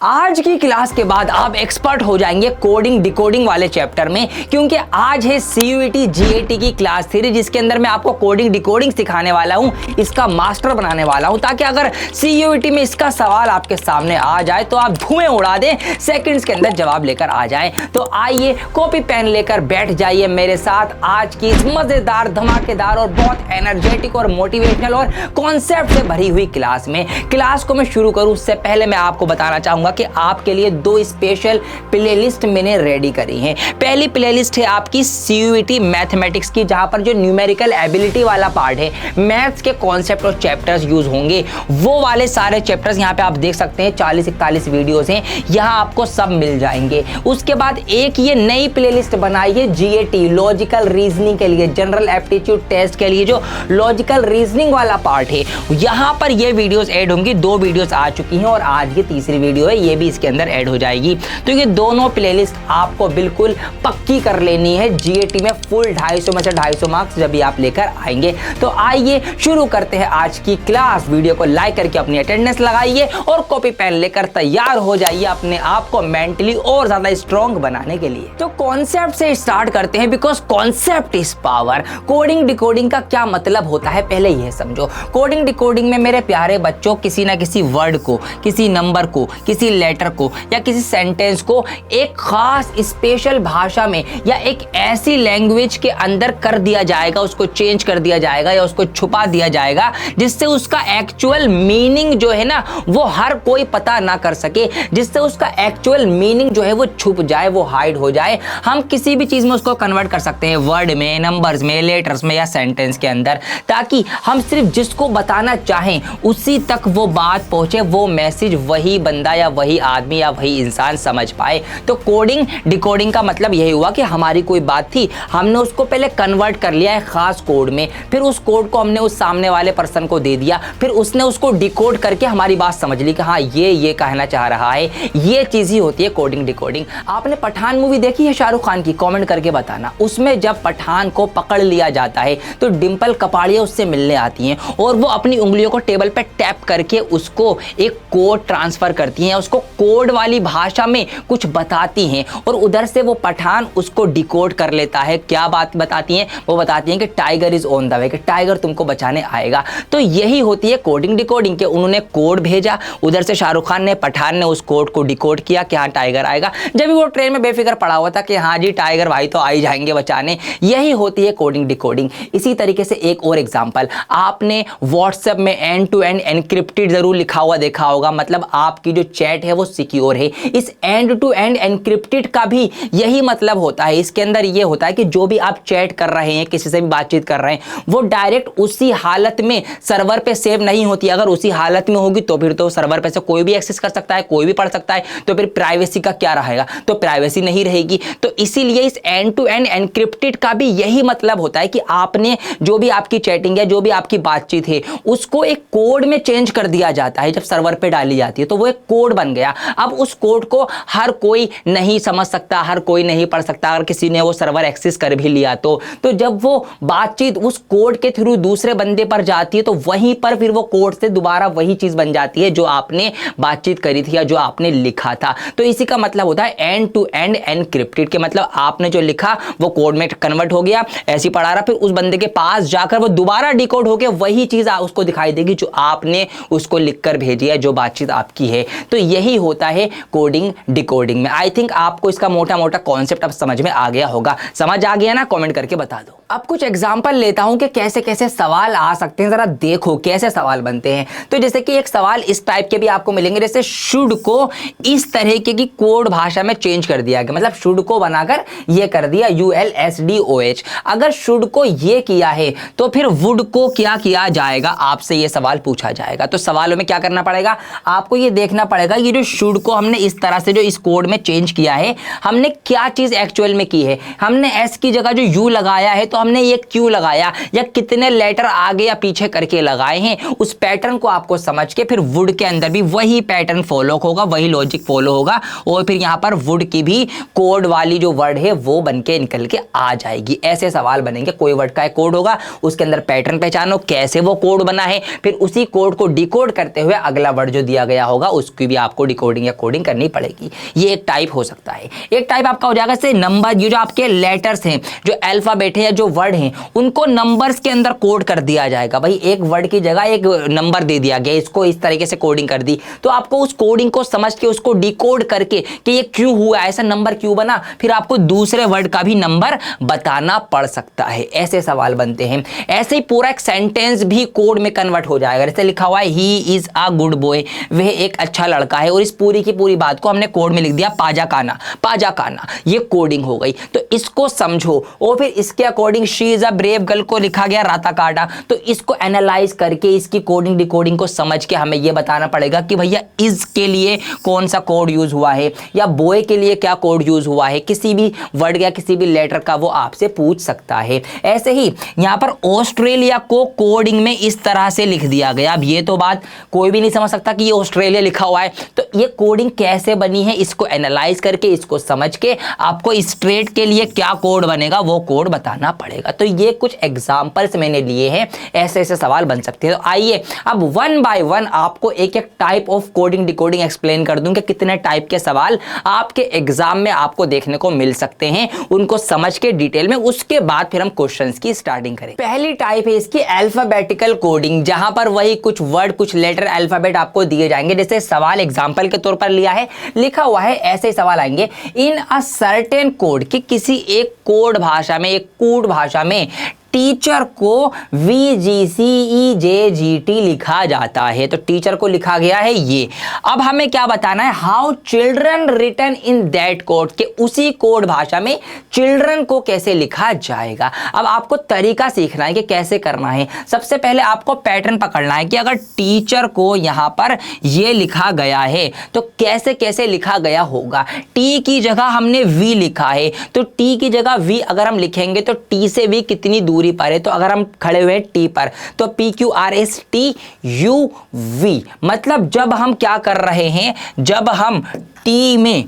आज की क्लास के बाद आप एक्सपर्ट हो जाएंगे कोडिंग डिकोडिंग वाले चैप्टर में, क्योंकि आज है सीयूईटी जीएटी की क्लास थ्री, जिसके अंदर मैं आपको कोडिंग डिकोडिंग सिखाने वाला हूं, इसका मास्टर बनाने वाला हूं, ताकि अगर सीयूईटी में इसका सवाल आपके सामने आ जाए तो आप धुएं उड़ा दें, सेकंड्स के अंदर जवाब लेकर आ जाए। तो आइए कॉपी पेन लेकर बैठ जाइए मेरे साथ आज की इस मजेदार, धमाकेदार और बहुत एनर्जेटिक और मोटिवेशनल और कॉन्सेप्ट से भरी हुई क्लास में। क्लास को मैं शुरू करूं उससे पहले मैं आपको बताना चाहूंगा कि आपके लिए दो स्पेशल प्लेलिस्ट मैंने रेडी करी हैं। पहली प्लेलिस्ट है आपकी सीयूईटी मैथमेटिक्स की, जहां पर जो न्यूमेरिकल एबिलिटी वाला पार्ट है, मैथ्स के कॉन्सेप्ट और चैप्टर्स यूज होंगे, वो वाले सारे चैप्टर्स यहां पे आप देख सकते हैं। 40-41 वीडियोस हैं, यहां आपको सब मिल जाएंगे। उसके बाद एक ये नई प्लेलिस्ट बनाई है जीएटी लॉजिकल रीजनिंग के लिए, जनरल एप्टीट्यूड टेस्ट के लिए, जो लॉजिकल रीजनिंग वाला पार्ट है, यहां पर ये वीडियोस ऐड होंगी। 2 वीडियोस आ चुकी हैं और आज ये तीसरी वीडियो है, ये भी इसके अंदर ऐड हो जाएगी। तो ये दोनों प्लेलिस्ट आपको बिल्कुल पक्की कर लेनी है जीएटी में, फुल 250 में से 250 मार्क्स जब भी आप लेकर आएंगे। तो आइए शुरू करते हैं आज की क्लास। वीडियो को लाइक करके अपनी अटेंडेंस लगाइए और कॉपी पेन लेकर तैयार हो जाइए अपने आप को मेंटली और ज्यादा स्ट्रॉन्ग बनाने के लिए। तो कॉन्सेप्ट से स्टार्ट करते हैं, because concept is power. Coding decoding का क्या मतलब होता है पहले यह समझो। कोडिंग डिकोडिंग में मेरे प्यारे बच्चों किसी ना किसी वर्ड को, किसी नंबर को, किसी लेटर को या किसी सेंटेंस को एक खास स्पेशल भाषा में या एक ऐसी लैंग्वेज के अंदर कर दिया जाएगा, उसको चेंज कर दिया जाएगा या उसको छुपा दिया जाएगा, जिससे उसका एक्चुअल मीनिंग जो है ना वो हर कोई पता ना कर सके, जिससे उसका एक्चुअल मीनिंग जो है वो छुप जाए, वो हाइड हो जाए। हम किसी भी चीज में उसको कन्वर्ट कर सकते हैं, वर्ड में, नंबर्स में, लेटर्स में या सेंटेंस के अंदर, ताकि हम सिर्फ जिसको बताना चाहें उसी तक वो बात पहुंचे, वो मैसेज वही बंदा या वही आदमी या वही इंसान समझ पाए। तो कोडिंग डिकोडिंग का मतलब यही हुआ कि हमारी कोई बात थी, हमने उसको पहले कन्वर्ट कर लिया है खास कोड में, फिर उस कोड को हमने उस सामने वाले पर्सन को दे दिया, फिर उसने उसको डिकोड करके हमारी बात समझ ली कि हाँ ये कहना चाह रहा है। ये चीज ही होती है कोडिंग डिकोडिंग। आपने पठान मूवी देखी है शाहरुख खान की? कमेंट करके बताना। उसमें जब पठान को पकड़ लिया जाता है तो डिंपल कपाड़िया उससे मिलने आती हैं और वो अपनी उंगलियों को टेबल पे टैप करके उसको एक कोड ट्रांसफर करती हैं, उसको कोड वाली भाषा में कुछ बताती हैं और उधर से वो पठान उसको डिकोड कर लेता है। क्या बात बताती हैं? वो बताती हैं कि tiger is on the way, कि टाइगर तुमको बचाने आएगा। तो यही होती है कोडिंग डिकोडिंग के। उन्होंने कोड भेजा, उधर से शाहरुख खान ने, पठान ने उस कोड को डिकोड किया कि हाँ टाइगर आएगा। जब भी वो ट्रेन में बेफिक्र पड़ा हुआ था कि हाँ जी टाइगर भाई तो आ ही जाएंगे बचाने। यही होती है कोडिंग डिकोडिंग। इसी तरीके से एक और एग्जांपल, आपने व्हाट्सएप में एंड टू एंड एनक्रिप्टेड जरूर लिखा हुआ देखा होगा, मतलब आपकी जो चैट है वो सिक्योर है। इस एंड टू एंड एनक्रिप्टेड का भी यही मतलब होता है। इसके अंदर ये होता है कि जो भी आप चैट कर रहे हैं, किसी से भी बातचीत कर रहे हैं, वो डायरेक्ट उसी हालत में सर्वर पे सेव नहीं होती। अगर उसी हालत में होगी तो फिर तो सर्वर पे से कोई भी एक्सेस कर सकता है, कोई भी पढ़ सकता है, तो फिर प्राइवेसी का क्या रहेगा? तो प्राइवेसी नहीं रहेगी। तो इसीलिए इस एंड टू एंड एनक्रिप्टेड का भी यही मतलब होता है कि आपने जो भी आपकी चैटिंग है, जो भी आपकी बातचीत है, उसको एक कोड में चेंज कर दिया जाता है। जब सर्वर पे डाली जाती है तो वो एक कोड बन गया। अब उस कोड को हर कोई नहीं समझ सकता, हर कोई नहीं पढ़ सकता। अगर किसी ने वो सर्वर एक्सेस कर भी लिया तो जब वो बातचीत उस कोड के थ्रू दूसरे बंदे पर जाती है तो वहीं पर फिर वो कोड से दोबारा वही चीज बन जाती है जो आपने बातचीत करी थी या जो आपने लिखा था। तो इसी का मतलब होता है एंड टू एंड एनक्रिप्टेड के मतलब आपने जो लिखा वो कोड में कन्वर्ट हो गया, ऐसे पढ़ा रहा, फिर उस बंदे के पास जाकर वो दोबारा डिकोड होकर वही चीज उसको दिखाई देगी जो आपने उसको लिखकर भेजी है, जो बातचीत आपकी है। तो यही होता है कोडिंग डिकोडिंग में। आई थिंक आपको इसका मोटा मोटा कॉन्सेप्ट अब समझ में आ गया होगा। समझ आ गया ना? कमेंट करके बता दो। अब कुछ एग्जांपल लेता हूं कि कैसे कैसे सवाल आ सकते हैं, जरा देखो कैसे सवाल बनते हैं। तो जैसे कि एक सवाल इस टाइप के भी आपको मिलेंगे, जैसे शुड को इस तरह की कोड भाषा में चेंज कर दिया गया, मतलब शुड को बनाकर ये कर दिया ULSDOH। अगर शुड को ये किया है तो फिर वुड को क्या किया जाएगा? आपसे ये सवाल पूछा जाएगा। तो सवालों में क्या करना पड़ेगा? आपको ये देखना पड़ेगा ये जो शुड को हमने इस तरह से जो इस कोड में चेंज किया है, हमने क्या चीज एक्चुअल में की है। हमने एस की जगह जो यू लगाया है तो हमने ये क्यों लगाया, या कितने लेटर आगे या पीछे करके लगाए हैं, उस पैटर्न को आपको समझ के फिर वुड के अंदर भी वही पैटर्न फॉलो होगा, वही लॉजिक फॉलो होगा और फिर यहां पर वुड की भी कोड वाली जो वर्ड है वो बन के निकल के आ जाएगी। ऐसे सवाल बनेंगे। कोई वर्ड का एक कोड होगा, उसके अंदर पैटर्न पहचानो कैसे वो कोड बना है, फिर उसी कोड को डिकोड करते हुए अगला वर्ड जो दिया गया होगा उसकी भी आपको डिकोडिंग या कोडिंग करनी पड़ेगी। ये एक टाइप हो सकता है। एक टाइप आपका हो जाएगा जैसे नंबर, ये जो आपके लेटर्स हैं, जो अल्फाबेट है या जो वर्ड हैं, उनको नंबर्स के अंदर कोड कर दिया जाएगा। भाई एक वर्ड की जगह एक नंबर दे दिया गया, इसको इस तरीके से कोडिंग कर दी, तो आपको उस कोडिंग को समझ के उसको डिकोड करके कि ये क्यों हुआ, ऐसा नंबर क्यों बना, फिर आपको दूसरे वर्ड का भी नंबर बताना पड़ सकता है। ऐसे सवाल बनते हैं। ऐसे ही पूरा एक सेंटेंस भी कोड में कन्वर्ट हो जाएगा। जैसे लिखा हुआ है he is a good boy, वह एक अच्छा लड़का है, और इस पूरी की पूरी बात को हमने कोड में लिख दिया पाजा काना, पाजा काना, ये कोडिंग हो गई। तो इसको समझो, और फिर इसके according she is a brave girl को लिखा गया राता काटा, तो इसको एनालाइज करके इसकी कोडिंग डिकोडिंग को समझ के हमें यह बताना पड़ेगा कि भैया इज के लिए कौन सा कोड यूज हुआ है या बॉय के लिए क्या कोड यूज हुआ है। किसी भी वर्ड या किसी भी लेटर का वो आपसे पूछ सकता है। ऐसे ही यहां पर ऑस्ट्रेलिया को कोडिंग में इस तरह से लिख दिया गया। अब ये तो बात कोई भी नहीं समझ सकता कि ये ऑस्ट्रेलिया लिखा हुआ है, तो ये कोडिंग कैसे बनी है, इसको एनालाइज करके इसको समझ के आपको स्ट्रेट के लिए क्या कोड बनेगा वो कोड बताना पड़ेगा। तो ये कुछ एग्जांपल्स मैंने लिए हैं, ऐसे ऐसे सवाल बन सकते हैं। तो आइए अब वन बाय वन आपको एक एक type of coding decoding explain कर दूं कि कितने टाइप के सवाल आपके एग्जाम में आपको देखने को मिल सकते हैं, उनको समझ के डिटेल में, उसके बाद फिर हम क्वेश्चंस की स्टार्टिंग करें। पहली टाइप है इसकी अल्फाबेटिकल कोडिंग, जहां पर वही कुछ वर्ड कुछ लेटर अल्फाबेट आपको दिए जाएंगे। जैसे सवाल एग्जांपल के तौर पर लिया है, लिखा हुआ है ऐसे ही सवाल आएंगे इन अ सर्टेन कोड, कि किसी एक कोड भाषा में, एक कोड भाषा में टीचर को VGCEJGT लिखा जाता है। तो टीचर को लिखा गया है ये। अब हमें क्या बताना है, how children written in that code, के उसी कोड भाषा में चिल्ड्रन को कैसे लिखा जाएगा। अब आपको तरीका सीखना है कि कैसे करना है। सबसे पहले आपको पैटर्न पकड़ना है कि अगर टीचर को यहां पर ये लिखा गया है तो कैसे कैसे लिखा गया होगा। टी की जगह हमने वी लिखा है, तो टी की जगह वी अगर हम लिखेंगे तो टी से वी कितनी दूरी पर है, तो अगर हम खड़े हुए टी पर तो PQRSTUV, मतलब जब हम क्या कर रहे हैं, जब हम टी में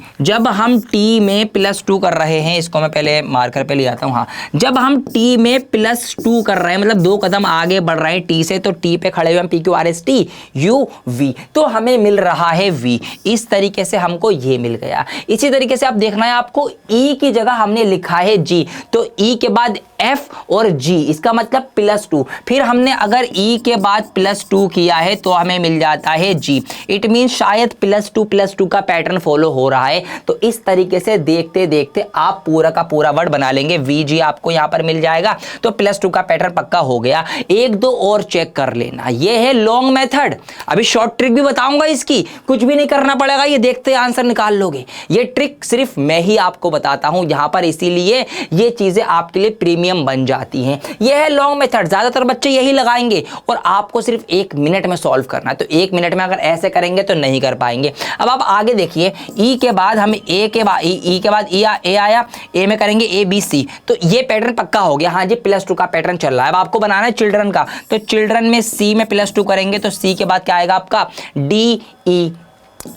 +2 कर रहे हैं, इसको मैं पहले मार्कर पे ले आता हूं। हाँ, जब हम टी में +2 कर रहे हैं, मतलब 2 कदम आगे बढ़ रहे हैं टी से, तो टी पे खड़े हुए हम PQRSTUV, तो हमें मिल रहा है V। इस तरीके से हमको ये मिल गया। इसी तरीके से आप देखना है आपको E की जगह हमने लिखा है G, तो E के बाद F और G, इसका मतलब +2। फिर हमने अगर E के बाद +2 किया है तो हमें मिल जाता है G। इट मीन शायद +2 का पैटर्न फॉलो हो रहा है। तो इस तरीके से देखते देखते आप पूरा का पूरा वर्ड बना लेंगे। VG आपको यहां पर मिल जाएगा, तो +2 का पैटर्न पक्का हो गया। एक दो और चेक कर लेना, ये है लॉन्ग मेथड। अभी शॉर्ट ट्रिक भी बताऊंगा इसकी, कुछ भी नहीं करना पड़ेगा, ये देखते आंसर निकाल लोगे। ये ट्रिक सिर्फ मैं ही आपको बताता हूं यहां पर, इसीलिए ये चीजें आपके लिए प्रीमियम बन जाती हैं। यह है लॉन्ग मेथड, ज्यादातर बच्चे यही लगाएंगे और आपको सिर्फ 1 मिनट में सॉल्व करना है। तो 1 मिनट में अगर ऐसे करेंगे तो नहीं कर पाएंगे। अब आप आगे देखिए, ई के बाद हमें ए के बाद ई के बाद ए आया, ए में करेंगे ABC, तो ये पैटर्न पक्का हो गया। हाँ जी, +2 का पैटर्न चल रहा है। अब आपको बनाना है चिल्ड्रन का, तो चिल्ड्रन में C में +2 करेंगे, तो C के बाद क्या आएगा आपका DE,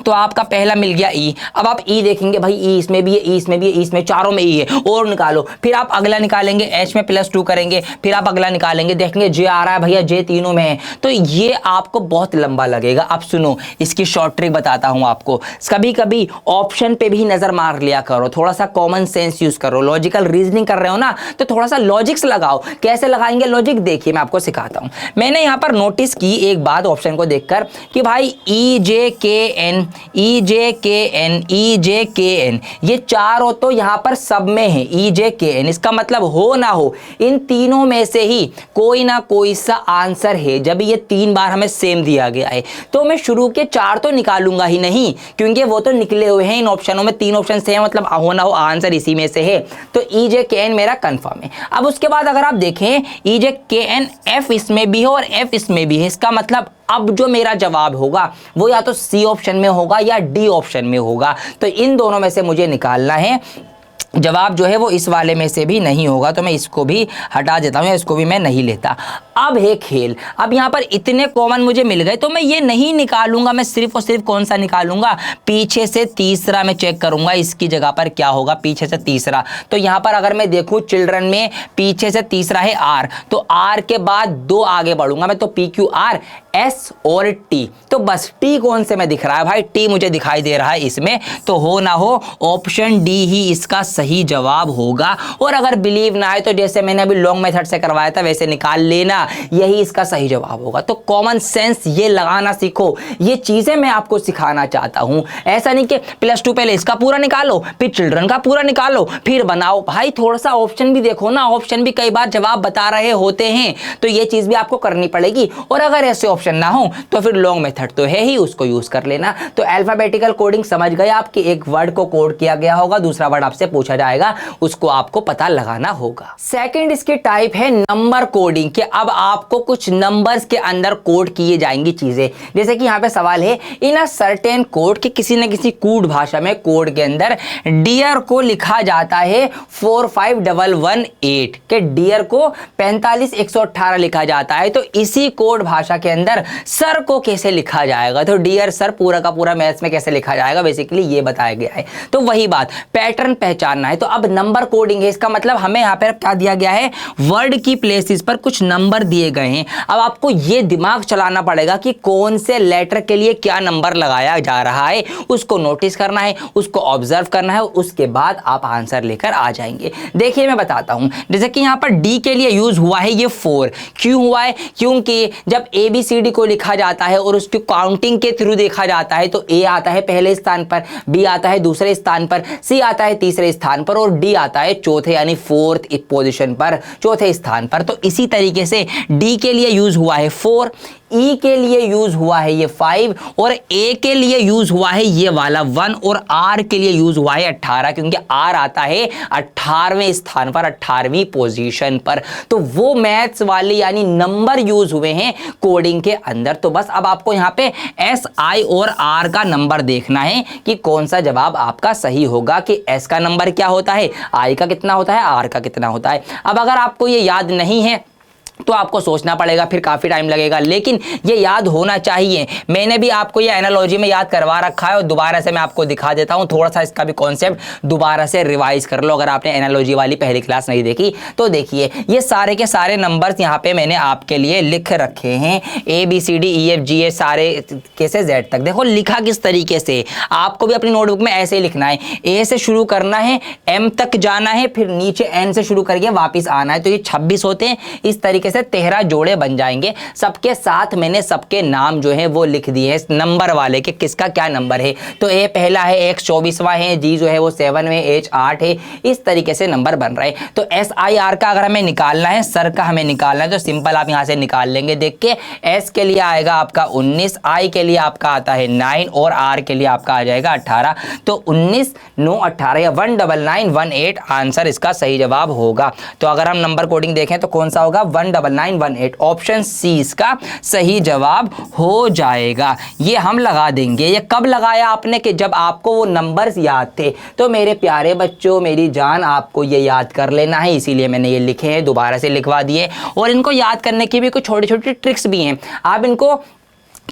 तो आपका पहला मिल गया E। अब आप E देखेंगे, भाई E इसमें भी है, E इसमें भी है, E इसमें, चारों में E है, और निकालो। फिर आप अगला निकालेंगे, H में +2 करेंगे, फिर आप अगला निकालेंगे, देखेंगे J आ रहा है, भैया J तीनों में है, तो ये आपको बहुत लंबा लगेगा। अब सुनो, इसकी शॉर्ट ट्रिक बताता हूं आपको। कभी कभी ऑप्शन पे भी नजर मार लिया करो, थोड़ा सा कॉमन सेंस यूज करो। लॉजिकल रीजनिंग कर रहे हो ना, तो थोड़ा सा लॉजिक्स लगाओ। कैसे लगाएंगे लॉजिक, देखिए मैं आपको सिखाता हूं। मैंने यहां पर नोटिस की एक बात ऑप्शन को देखकर कि भाई EJKN, EJKN ये चारों तो यहां पर सब में है, EJKN, इसका मतलब हो ना हो इन तीनों में से ही कोई ना कोई सा आंसर है। जब ये 3 बार हमें सेम दिया गया है तो मैं शुरू के 4 तो निकालूंगा ही नहीं, क्योंकि वो तो निकले हुए हैं इन ऑप्शनों में। 3 ऑप्शन से है, मतलब हो ना हो आंसर इसी में से है, तो EJKN मेरा कंफर्म है। अब उसके बाद अगर आप देखें, EJKN F इसमें भी है और F इसमें भी है, इसका मतलब अब जो मेरा जवाब होगा वो या तो C ऑप्शन में होगा या D ऑप्शन में होगा। तो इन दोनों में से मुझे निकालना है जवाब जो है वो इस वाले में से भी नहीं होगा, तो मैं इसको भी हटा देता हूँ या इसको भी मैं नहीं लेता। अब है खेल। अब यहाँ पर इतने कॉमन मुझे मिल गए तो मैं ये नहीं निकालूंगा, मैं सिर्फ और सिर्फ कौन सा निकालूंगा, पीछे से तीसरा मैं चेक करूंगा इसकी जगह पर क्या होगा, पीछे से तीसरा। तो यहाँ पर अगर मैं देखूँ चिल्ड्रन में पीछे से तीसरा है आर, तो आर के बाद 2 आगे बढ़ूंगा मैं, तो पी क्यू आर एस और टी। तो बस टी कौन से में दिख रहा है भाई, टी मुझे दिखाई दे रहा है इसमें, तो हो ना हो ऑप्शन डी ही इसका सही जवाब होगा। और अगर बिलीव ना है तो जैसे मैंने अभी लॉन्ग मेथड से करवाया था वैसे निकाल लेना, यही इसका सही जवाब होगा। तो कॉमन सेंस ये लगाना सीखो, ये चीजें मैं आपको सिखाना चाहता हूं। ऐसा नहीं कि +2 पहले इसका पूरा निकालो फिर चिल्ड्रन का पूरा निकालो फिर बनाओ, भाई थोड़ा सा ऑप्शन भी देखो ना, ऑप्शन भी कई बार जवाब बता रहे होते हैं, तो ये चीज भी आपको करनी पड़ेगी। और अगर ऐसे ऑप्शन ना हो तो फिर लॉन्ग मेथड तो है ही, उसको यूज कर लेना। तो अल्फाबेटिकल कोडिंग समझ गए आपकी, एक वर्ड को कोड किया गया होगा, दूसरा वर्ड आपसे पूछा जाएगा, उसको आपको पता लगाना होगा। सेकंड इसकी टाइप है नंबर कोडिंग, कि अब आपको कुछ नंबर्स के अंदर कोड किए जाएंगी चीजें। जैसे कि यहाँ पे सवाल है इन अ सर्टेन कोड, कि किसी न किसी कोड भाषा में कोड के अंदर डियर को लिखा जाता है 45118, के डियर को 45118 लिखा जाता है। तो इसी कोड भाषा के अंदर सर को कैसे लिखा जाएगा, तो डियर सर पूरा का पूरा मैथ्स में कैसे लिखा जाएगा, बेसिकली ये बताया गया है। तो वही बात, पैटर्न पहचानना है। तो अब नंबर कोडिंग है, इसका मतलब हमें यहाँ पर क्या दिया गया है, वर्ड की प्लेसेस पर कुछ नंबर दिए गए हैं। अब आपको ये दिमाग चलाना पड़ेगा कि कौन से लेटर के लिए क्या नंबर लगाया जा रहा है, उसको नोटिस करना है, उसको ऑब्जर्व करना है, उसके बाद आप आंसर लेकर आ जाएंगे। देखिए मैं बताता हूं, जैसे कि यहां पर डी के लिए यूज हुआ है ये 4, क्यों हुआ है, क्योंकि जब ABCD को लिखा जाता है और उसकी काउंटिंग के थ्रू देखा जाता है तो A आता है पहले स्थान पर, B आता है दूसरे स्थान पर, C आता है तीसरे स्थान पर और D आता है चौथे यानी 4th पोजीशन पर, चौथे स्थान पर। तो इसी तरीके से D के लिए यूज हुआ है 4, E के लिए यूज हुआ है ये 5 और A के लिए यूज हुआ है ये वाला 1 और R के लिए यूज हुआ है 18, क्योंकि R आता है 18वें स्थान पर, 18वीं पोजीशन पर। तो वो मैथ्स वाले यानी नंबर यूज हुए हैं कोडिंग के अंदर। तो बस अब आपको यहाँ पे S, I और R का नंबर देखना है कि कौन सा जवाब आपका सही होगा, कि S का नंबर क्या होता है, I का कितना होता है, R का कितना होता है। अब अगर आपको ये याद नहीं है तो आपको सोचना पड़ेगा, फिर काफ़ी टाइम लगेगा, लेकिन ये याद होना चाहिए। मैंने भी आपको ये एनालॉजी में याद करवा रखा है और दोबारा से मैं आपको दिखा देता हूँ, थोड़ा सा इसका भी कॉन्सेप्ट दोबारा से रिवाइज कर लो अगर आपने एनालॉजी वाली पहली क्लास नहीं देखी तो। देखिए ये सारे के सारे नंबर्स यहाँ पे मैंने आपके लिए लिख रखे हैं, ABCDEFGA सारे कैसे Z तक। देखो लिखा किस तरीके से, आपको भी अपनी नोटबुक में ऐसे ही लिखना है, A से शुरू करना है, M तक जाना है, फिर नीचे N से शुरू करके वापिस आना है। तो ये 26 होते हैं, इस तरीके से 13 जोड़े बन जाएंगे। सबके साथ मैंने सबके नाम जो है वो लिख दिए हैं नंबर वाले के, किसका क्या नंबर है। तो A पहला है, X 24वां है, G जो है वो 7 में, H 8 है, इस तरीके से नंबर बन रहे हैं। तो SIR का अगर हमें निकालना है, सर का हमें निकालना है, तो सिंपल आप यहां से निकाल लेंगे। देख के S के लिए आएगा आपका 19, I के लिए आपका आता है 9 और R के लिए आपका आ जाएगा 18। तो 19 9 18 या 19918 आंसर इसका सही जवाब होगा। तो अगर हम नंबर कोडिंग देखें तो कौन सा होगा, 19918, ऑप्शन C इसका सही जवाब हो जाएगा। ये हम लगा देंगे। ये कब लगाया आपने, कि जब आपको वो नंबर्स याद थे। तो मेरे प्यारे बच्चों, मेरी जान, आपको ये याद कर लेना है, इसीलिए मैंने ये लिखे हैं, दोबारा से लिखवा दिए। और इनको याद करने की भी कुछ छोटी छोटी ट्रिक्स भी हैं। आप इनको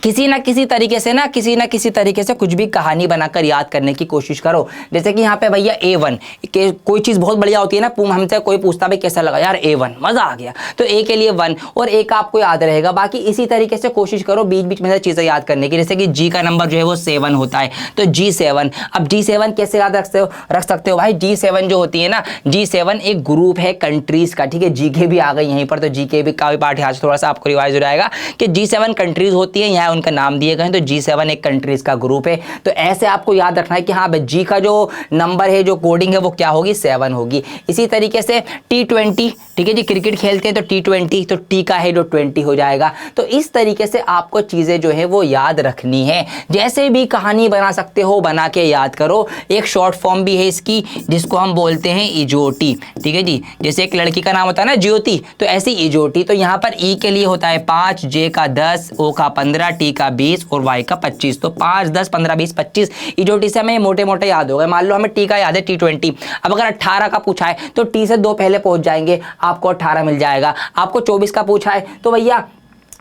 किसी ना किसी तरीके से ना किसी ना किसी तरीके से कुछ भी कहानी बनाकर याद करने की कोशिश करो। जैसे कि यहाँ पे भैया A1 के कोई चीज़ बहुत बढ़िया होती है ना, हमसे कोई पूछता भाई कैसा लगा यार A1, मज़ा आ गया, तो A के लिए 1 और A का आपको याद रहेगा। बाकी इसी तरीके से कोशिश करो बीच बीच में से चीज़ें याद करने की। जैसे कि G का नंबर जो है वो 7 होता है, तो G7। अब G7 कैसे याद रख सकते हो भाई, G7 जो होती है ना, G7 एक ग्रुप है कंट्रीज़ का, ठीक है। GK भी आ गई यहीं पर, तो GK भी का भी पार्ट यहाँ से थोड़ा सा आपको रिवाइज हो जाएगा कि G7 कंट्रीज़ होती है, यहाँ उनका नाम दिए गए हैं। तो G7 एक कंट्रीज का ग्रुप है। तो ऐसे आपको याद रखना है कि हाँ भाई G का जो नंबर है, जो कोडिंग है वो क्या होगी, 7 होगी। इसी तरीके से T20, ठीक है जी, क्रिकेट खेलते हैं तो T20, तो T का है जो 20 हो जाएगा। तो इस तरीके से आपको चीजें जो है वो याद रखनी है। जैसे भी कहानी बना सकते हो, बना के याद करो। एक शॉर्ट फॉर्म भी है इसकी जिसको हम बोलते हैं इजोटी, ठीक है जी। जैसे एक लड़की का नाम होता है ना ज्योति, तो ऐसी इजोटी। तो यहाँ पर E के लिए होता है 5, J का 10, O का 15, T टी का 20 और वाई का 25, तो 5 10 15 20 25 इजोटी से हमें मोटे मोटे याद हो गए। मान लो हमें टी का याद है T20, अब अगर 18 का पूछा है तो टी से 2 पहले पहुंच जाएंगे, आपको 18 मिल जाएगा। आपको 24 का पूछा है तो भैया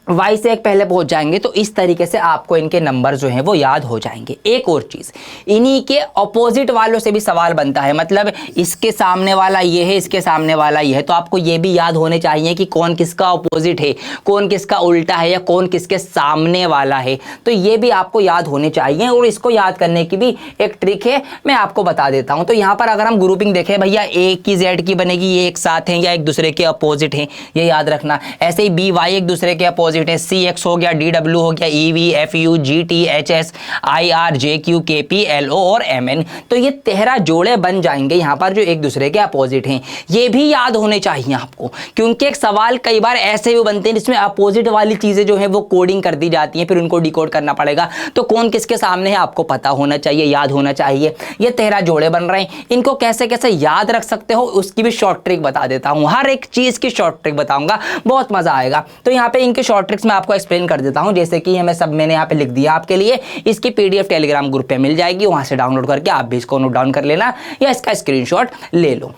वाई से एक पहले पहुंच जाएंगे। तो इस तरीके से आपको इनके नंबर जो हैं वो याद हो जाएंगे। एक और चीज, इन्हीं के ऑपोजिट वालों से भी सवाल बनता है, मतलब इसके सामने वाला ये है, इसके सामने वाला ये है, तो आपको ये भी याद होने चाहिए कि कौन किसका ऑपोजिट है, कौन किसका उल्टा है, या कौन किसके सामने वाला है। तो ये भी आपको याद होने चाहिए, और इसको याद करने की भी एक ट्रिक है, मैं आपको बता देता हूं। तो यहां पर अगर हम ग्रुपिंग देखें भैया, ए की जेड की बनेगी, ये एक साथ हैं या एक दूसरे के अपोजिट हैं, ये याद रखना। ऐसे ही बी वाई एक दूसरे के अपोजिट है, सी एक्स हो गया, डी डब्ल्यू हो गया, E V F you G T H S I R J Q के पी एल ओ और एम एन। तो ये 13 जोड़े बन जाएंगे यहाँ पर जो एक दूसरे के अपोजिट हैं। ये भी याद होने चाहिए आपको, क्योंकि एक सवाल कई बार ऐसे भी बनते हैं जिसमें अपोजिट वाली चीजें जो है वो कोडिंग कर दी जाती हैं, फिर उनको डिकोड करना पड़ेगा। तो कौन किसके सामने है आपको पता होना चाहिए, याद होना चाहिए। ये 13 जोड़े बन रहे हैं, इनको कैसे कैसे याद रख सकते हो उसकी भी शॉर्ट ट्रिक बता देता हूं। हर एक चीज की शॉर्ट ट्रिक बताऊंगा, बहुत मजा आएगा। तो यहाँ पे इनके शॉर्ट ट्रिक्स मैं आपको एक्सप्लेन कर देता हूं, जैसे कि हमें सब मैंने यहाँ पे लिख दिया आपके लिए। इसकी पीडीएफ टेलीग्राम ग्रुप पे मिल जाएगी, वहां से डाउनलोड करके आप भी इसको नोट डाउन कर लेना या इसका स्क्रीनशॉट ले लो।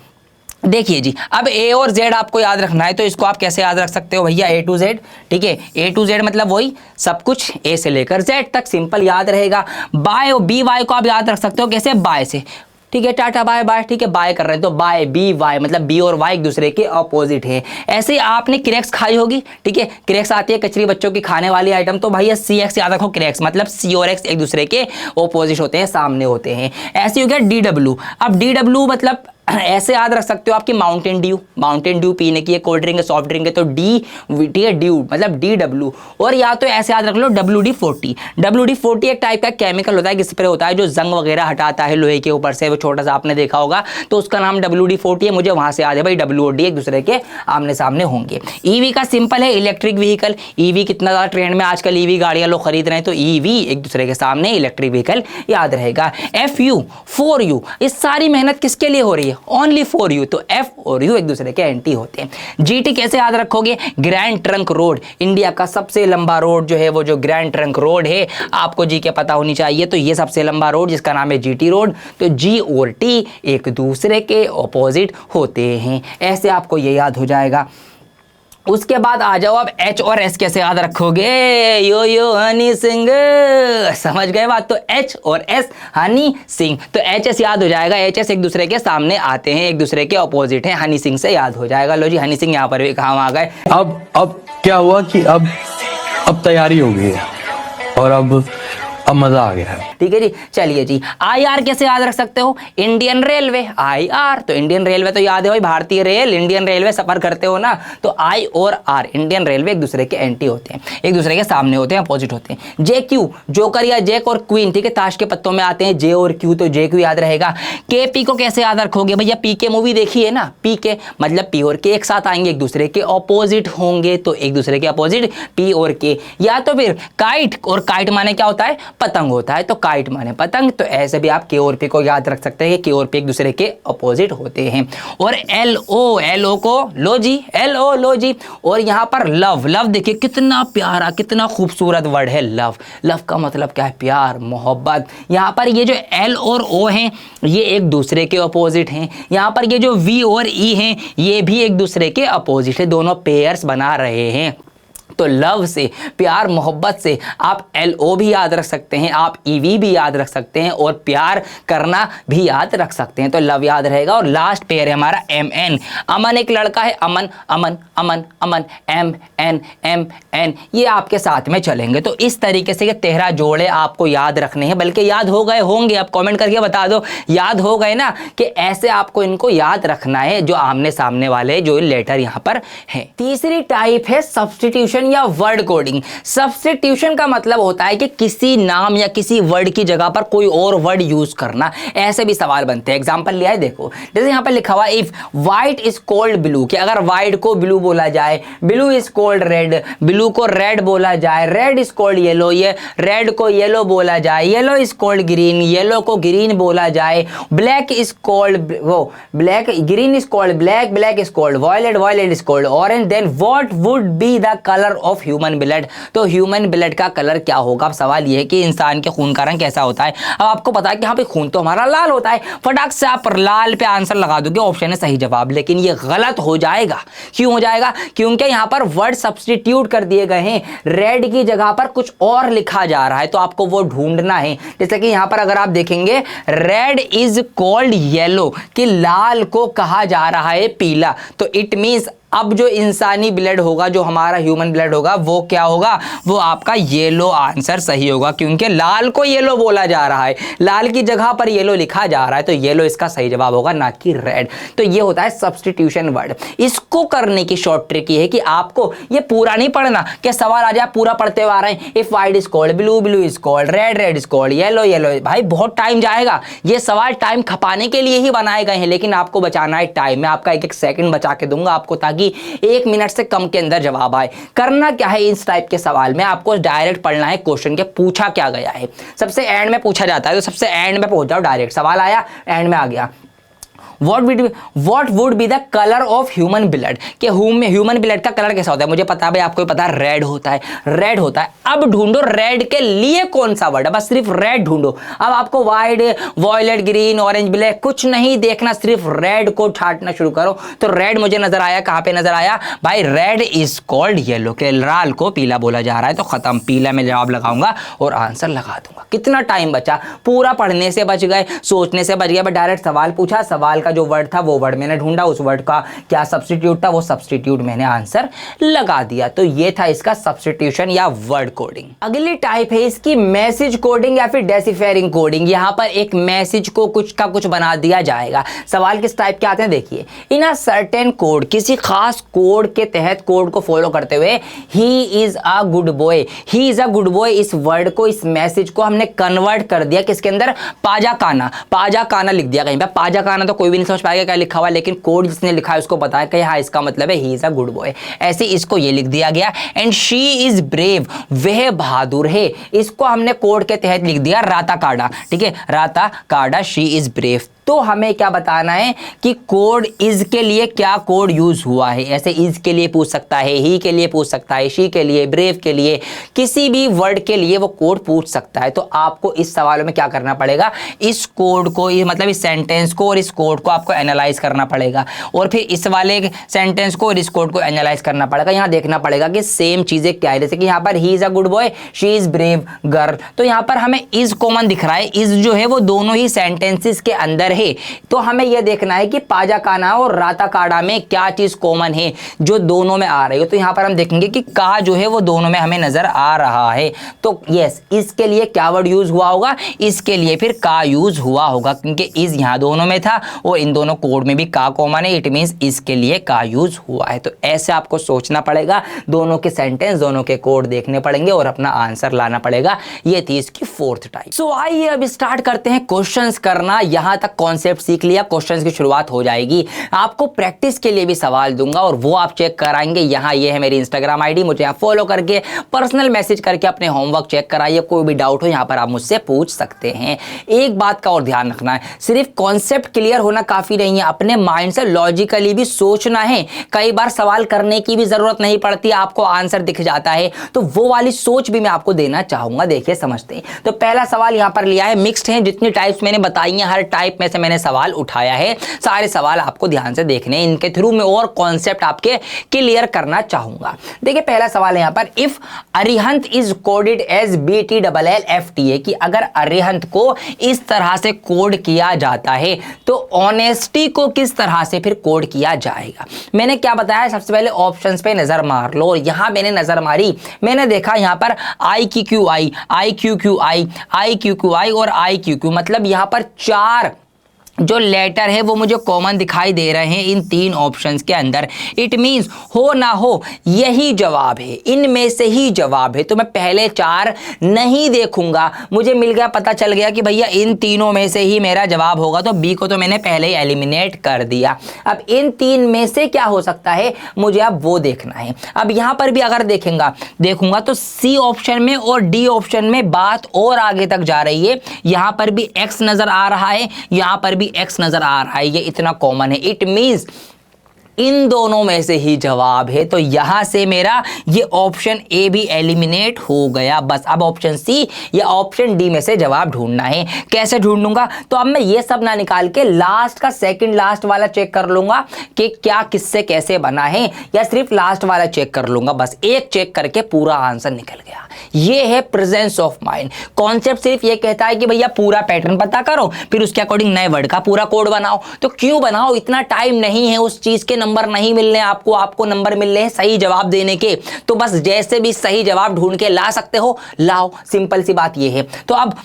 देखिए जी, अब ए और जेड आपको याद रखना है, तो इसको आप कैसे याद रख सकते हो भैया, ए टू जेड। ठीक है, ए टू जेड मतलब वही सब कुछ ए से लेकर जेड तक, सिंपल याद रहेगा। बाय और बी वाई को आप याद रख सकते हो कैसे, बाय से। ठीक है, टाटा बाय बाय, ठीक है, बाय कर रहे हैं तो बाय बी वाई, मतलब बी और वाई एक दूसरे के अपोजिट है। ऐसे ही आपने क्रैक्स खाई होगी, ठीक है, क्रैक्स आती है कचरी बच्चों की खाने वाली आइटम, तो भैया सी एक्स याद रखो, क्रैक्स मतलब सी और एक्स एक दूसरे के अपोजिट होते हैं, सामने होते हैं। ऐसे हो गया डी डब्ल्यू। अब डी डब्ल्यू मतलब ऐसे याद रख सकते हो आपकी माउंटेन ड्यू, माउंटेन ड्यू पीने की कोल्ड ड्रिंक है, सॉफ्ट ड्रिंक है, तो डी टी ड्यू मतलब डी डब्ल्यू। और या तो ऐसे याद रख लो WD-40। WD-40 एक टाइप का केमिकल होता है, स्प्रे होता है जो जंग वगैरह हटाता है लोहे के ऊपर से, वो छोटा सा आपने देखा होगा, तो उसका नाम WD-40 है। मुझे वहां से याद है भाई, WOD एक दूसरे के आमने सामने होंगे। ईवी का सिंपल है, इलेक्ट्रिक व्हीकल। ईवी कितना ज्यादा ट्रेंड में आजकल, ईवी गाड़ियां लोग खरीद रहे हैं, तो ईवी एक दूसरे के सामने इलेक्ट्रिक व्हीकल याद रहेगा। FU फॉर यू, इस सारी मेहनत किसके लिए हो रही है, ओनली फॉर यू, तो एफ और यू एक दूसरे के एंटी होते हैं। जीटी कैसे याद रखोगे, ग्रैंड ट्रंक रोड, इंडिया का सबसे लंबा रोड जो है वो जो ग्रैंड ट्रंक रोड है, आपको जी के पता होनी चाहिए। तो ये सबसे लंबा रोड जिसका नाम है जीटी रोड, तो जी और टी एक दूसरे के ऑपोजिट होते हैं। ऐसे आपको ये याद हो जाएगा। उसके बाद आ जाओ, अब एच और एस कैसे याद रखोगे, यो हनी सिंह, समझ गए बात। तो एच और एस हनी सिंह, तो एच एस याद हो जाएगा, एच एस एक दूसरे के सामने आते हैं, एक दूसरे के ऑपोजिट हैं, हनी सिंह से याद हो जाएगा। लो जी, हनी सिंह यहाँ पर भी काम आ गए। अब क्या हुआ कि अब तैयारी हो गई है और अब मजा आ गया है। ठीक है जी, चलिए जी। IR कैसे याद रख सकते हो, इंडियन रेलवे, IR, तो इंडियन रेलवे तो याद है भाई, भारतीय रेल, इंडियन रेलवे सफर करते हो ना, तो I और R इंडियन रेलवे एक दूसरे के एंटी होते हैं, एक दूसरे के सामने होते हैं, अपोजिट होते हैं। JQ जोकर या जैक और क्वीन, ठीक है, ताश के पत्तों में आते हैं J और Q, तो JQ याद रहेगा। KP को कैसे याद रखोगे भैया, PK मूवी देखी है ना, PK मतलब P और K एक साथ आएंगे, एक दूसरे के ऑपोजिट होंगे, तो एक दूसरे के ऑपोजिट P और K। या तो फिर काइट, और काइट माने क्या होता है, पतंग होता है, तो काइट माने पतंग, तो ऐसे भी आप के और पी को याद रख सकते हैं कि के और पी एक दूसरे के अपोजिट होते हैं। और LO को लो जी, LO लो जी। और यहां पर लव, लव देखिए कितना प्यारा, कितना खूबसूरत वर्ड है लव। लव का मतलब क्या है, प्यार, मोहब्बत। यहां पर ये जो L और O हैं ये एक दूसरे के अपोजिट हैं। यहां पर ये जो V और E हैं ये भी एक दूसरे के अपोजिट है, दोनों पेयर्स बना रहे हैं। तो लव से, प्यार मोहब्बत से आप LO भी याद रख सकते हैं, आप EV भी याद रख सकते हैं, और प्यार करना भी याद रख सकते हैं, तो लव याद रहेगा। और लास्ट पेयर है हमारा MN, अमन एक लड़का है, अमन अमन अमन अमन, MN, ये आपके साथ में चलेंगे। तो इस तरीके से ये 13 जोड़े आपको याद रखने हैं, बल्कि याद हो गए होंगे, आप कमेंट करके बता दो याद हो गए ना, कि ऐसे आपको इनको याद रखना है जो आमने सामने वाले जो लेटर यहाँ पर है। तीसरी टाइप है सब्स्टिट्यूशन या वर्ड कोडिंग। सब्स्टिट्यूशन का मतलब होता है कि किसी नाम या किसी वर्ड की जगह पर कोई और वर्ड यूज करना। ऐसे भी सवाल बनते हैं, एग्जांपल लिया है देखो, जैसे यहां पर लिखा हुआ if white is called blue, कि अगर व्हाइट को ब्लू बोला जाए, blue is called red, blue को रेड बोला जाए, रेड इज कॉल्ड येलो, ये रेड को येलो बोला जाए, yellow is called green, yellow को ग्रीन बोला जाए, ब्लैक इज कॉल्ड वो black, green is called black, black is called violet, violet is called orange, then what would be the colour colour of human blood. तो human blood का colour क्या होगा? अब सवाल ये है कि इंसान के खून का रंग कैसा होता है। अब आपको पता है कि यहाँ पे खून तो हमारा लाल होता है, फटाक से आप लाल पे आंसर लगा दोगे, ऑप्शन है सही जवाब। लेकिन ये गलत हो जाएगा। क्यों हो जाएगा? क्योंकि यहाँ पर वर्ड सब्स्टिट्यूट कर दिए गए हैं, रेड की जगह पर कुछ और लिखा जा रहा है, तो आपको वो ढूंढना है। जैसे कि यहाँ पर अगर आप देखेंगे, रेड इज कॉल्ड येलो, कि लाल को कहा जा रहा है पीला, तो इट मींस अब जो इंसानी ब्लड होगा, जो हमारा ह्यूमन ब्लड होगा, वो क्या होगा? वो आपका येलो आंसर सही होगा, क्योंकि लाल को येलो बोला जा रहा है, लाल की जगह पर येलो लिखा जा रहा है, तो येलो इसका सही जवाब होगा, ना कि रेड। तो ये होता है सब्स्टिट्यूशन वर्ड। इसको करने की शॉर्ट ट्रिक ये है कि आपको ये पूरा नहीं पढ़ना कि सवाल आ जाए पूरा पढ़ते हुए आ रहे हैं, if white is called blue, blue is called red, red is called yellow, yellow. भाई बहुत टाइम जाएगा। ये सवाल टाइम खपाने के लिए ही बनाए गए हैं, लेकिन आपको बचाना है टाइम। मैं आपका एक एक सेकंड बचा के दूंगा आपको, ताकि 1 मिनट से कम के अंदर जवाब आए। करना क्या है इस टाइप के सवाल में? आपको डायरेक्ट पढ़ना है क्वेश्चन के पूछा क्या गया है। सबसे एंड में पूछा जाता है, तो सबसे एंड में पहुंच जाओ, डायरेक्ट सवाल आया, एंड में आ गया। What would be the color of human blood? कि ह्यूमन ब्लड का कलर कैसा होता है? मुझे पता है भाई, आपको पता है रेड होता है, रेड होता है। अब ढूंढो रेड के लिए कौन सा वर्ड है, बस सिर्फ रेड ढूंढो। अब आपको white, violet, green, orange, black कुछ नहीं देखना, सिर्फ रेड को छांटना शुरू करो। तो रेड मुझे नजर आया, कहां पे नजर आया भाई? रेड इज कॉल्ड येलो, के लाल को पीला बोला जा रहा है, तो खत्म, पीला में जवाब लगाऊंगा और आंसर लगा दूंगा। कितना टाइम बचा? पूरा पढ़ने से बच गए, सोचने से बच गए, बट डायरेक्ट सवाल पूछा, सवाल का जो वर्ड था वो वर्ड मैंने ढूंढा, उस वर्ड का क्या सब्स्टिट्यूट था वो सब्स्टिट्यूट मैंने आंसर लगा दिया। तो ये था इसका सब्स्टिट्यूशन या वर्ड कोडिंग। अगली टाइप है इसकी मैसेज कोडिंग या फिर डेसिफरिंग कोडिंग। यहां पर एक मैसेज को कुछ का कुछ बना दिया जाएगा। सवाल किस टाइप के आते हैं देखिए, इन अ सर्टेन कोड, किसी खास कोड के तहत, कोड को फॉलो करते हुए, he is a good boy, he is a good boy, इस वर्ड को, इस मैसेज को हमने कन्वर्ट कर दिया किसके अंदर? पाजा काना, पाजा काना लिख दिया कहीं पे। पाजा काना तो कोई भी नहीं समझ पाएगा क्या लिखा हुआ, लेकिन कोड जिसने लिखा है उसको बताया कि हाँ इसका मतलब है he is a good boy. ऐसे इसको ये लिख दिया गया। एंड शी इज ब्रेव, वह बहादुर है, इसको हमने कोड के तहत लिख दिया राता काडा। ठीक है, राता काडा, शी इज ब्रेव। तो हमें क्या बताना है कि कोड इज के लिए क्या कोड यूज हुआ है। ऐसे इज के लिए पूछ सकता है, ही के लिए पूछ सकता है, शी के लिए, ब्रेव के लिए, किसी भी वर्ड के लिए वो कोड पूछ सकता है। तो आपको इस सवालों में क्या करना पड़ेगा? इस कोड को, मतलब इस सेंटेंस को और इस कोड को आपको एनालाइज करना पड़ेगा, और फिर इस वाले सेंटेंस को और इस कोड को एनालाइज करना पड़ेगा। यहाँ देखना पड़ेगा कि सेम चीजें क्या है। जैसे कि यहाँ पर he is a good boy, she is brave girl, तो यहाँ पर हमें इज कॉमन दिख रहा है। इज जो है वो दोनों ही सेंटेंसेस के अंदर है, तो हमें यह देखना है कि पाजा काना और राता काडा में क्या चीज कॉमन है जो दोनों में आ रही है। तो यहां पर हम देखेंगे कि का जो है वो दोनों में हमें नजर आ रहा है। तो यस, इसके लिए क्या वर्ड यूज हुआ होगा? इसके लिए फिर का यूज हुआ होगा, क्योंकि इज यहां दोनों में था और इन दोनों कोड में भी का कॉमन है, इट मींस इसके लिए का यूज हुआ है। तो ऐसे आपको सोचना पड़ेगा, दोनों के सेंटेंस, दोनों के कोड देखने पड़ेंगे और अपना आंसर लाना पड़ेगा। ये थी इसकी फोर्थ टाइप। सो आइए अब स्टार्ट करते हैं क्वेश्चंस करना। यहां तक कॉन्सेप्ट सीख लिया, क्वेश्चंस की शुरुआत हो जाएगी। आपको प्रैक्टिस के लिए भी सवाल दूंगा और वो आप चेक कराएंगे। यहां ये है मेरी इंस्टाग्राम आईडी, मुझे यहां फॉलो करके पर्सनल मैसेज करके अपने होमवर्क चेक कराइए। कोई भी डाउट हो यहां पर आप मुझसे पूछ सकते हैं। एक बात का और ध्यान रखना है, सिर्फ कॉन्सेप्ट क्लियर होना काफी नहीं है, अपने माइंड से लॉजिकली भी सोचना है। कई बार सवाल करने की भी जरूरत नहीं पड़ती, आपको आंसर दिख जाता है, तो वो वाली सोच भी मैं आपको देना चाहूंगा। देखिए समझते हैं। तो पहला सवाल यहां पर लिया है, मिक्स्ड है, जितनी टाइप्स मैंने बताई हैं हर टाइप में से मैंने सवाल उठाया है। सारे सवाल आपको ध्यान से देखने, इनके थ्रू में और कॉन्सेप्ट आपके क्लियर करना चाहूंगा। देखिए पहला सवाल है यहां पर, if Arihant is coded as BTLLFTA, कि अगर अरिहंत को इस तरह से कोड किया जाता है तो ऑनेस्टी को किस तरह से फिर कोड किया जाएगा। मैंने क्या बताया, सबसे पहले ऑप्शंस पे नजर मार लो, और यहां मैंने नजर मारी, मैंने देखा यहां पर IQQI, IQQI, IQQI और IQQ, मतलब यहां पर 4 जो लेटर है वो मुझे कॉमन दिखाई दे रहे हैं इन 3 ऑप्शंस के अंदर। इट मींस हो ना हो यही जवाब है, इनमें से ही जवाब है। तो मैं पहले 4 नहीं देखूंगा, मुझे मिल गया, पता चल गया कि भैया इन तीनों में से ही मेरा जवाब होगा, तो बी को तो मैंने पहले ही एलिमिनेट कर दिया। अब इन 3 में से क्या हो सकता है मुझे अब वो देखना है। अब यहां पर भी अगर देखूंगा तो सी ऑप्शन में और डी ऑप्शन में बात और आगे तक जा रही है। यहां पर भी एक्स नजर आ रहा है, यहां पर भी एक्स नजर आ रहा है, ये इतना कॉमन है। इट मींस इन दोनों में से ही जवाब है। तो यहां से मेरा ये ऑप्शन ए भी एलिमिनेट हो गया। बस अब ऑप्शन सी या ऑप्शन डी में से जवाब ढूंढना है। कैसे ढूंढूंगा? तो अब मैं ये सब ना निकाल के लास्ट का सेकंड लास्ट वाला चेक कर लूंगा कि क्या किससे कैसे बना है, या सिर्फ लास्ट वाला चेक कर लूंगा। बस एक चेक करके पूरा आंसर निकल गया। ये है प्रेजेंस ऑफ माइंड। कॉन्सेप्ट सिर्फ ये कहता है कि भैया पूरा पैटर्न पता करो, फिर उसके अकॉर्डिंग नए वर्ड का पूरा कोड बनाओ। तो क्यों बनाओ? इतना टाइम नहीं है, उस चीज के नंबर नहीं मिलने आपको नंबर मिल रहे हैं सही जवाब देने के। तो बस जैसे भी सही जवाब ढूंढ के ला सकते हो, लाओ। सिंपल सी बात ये है। तो अब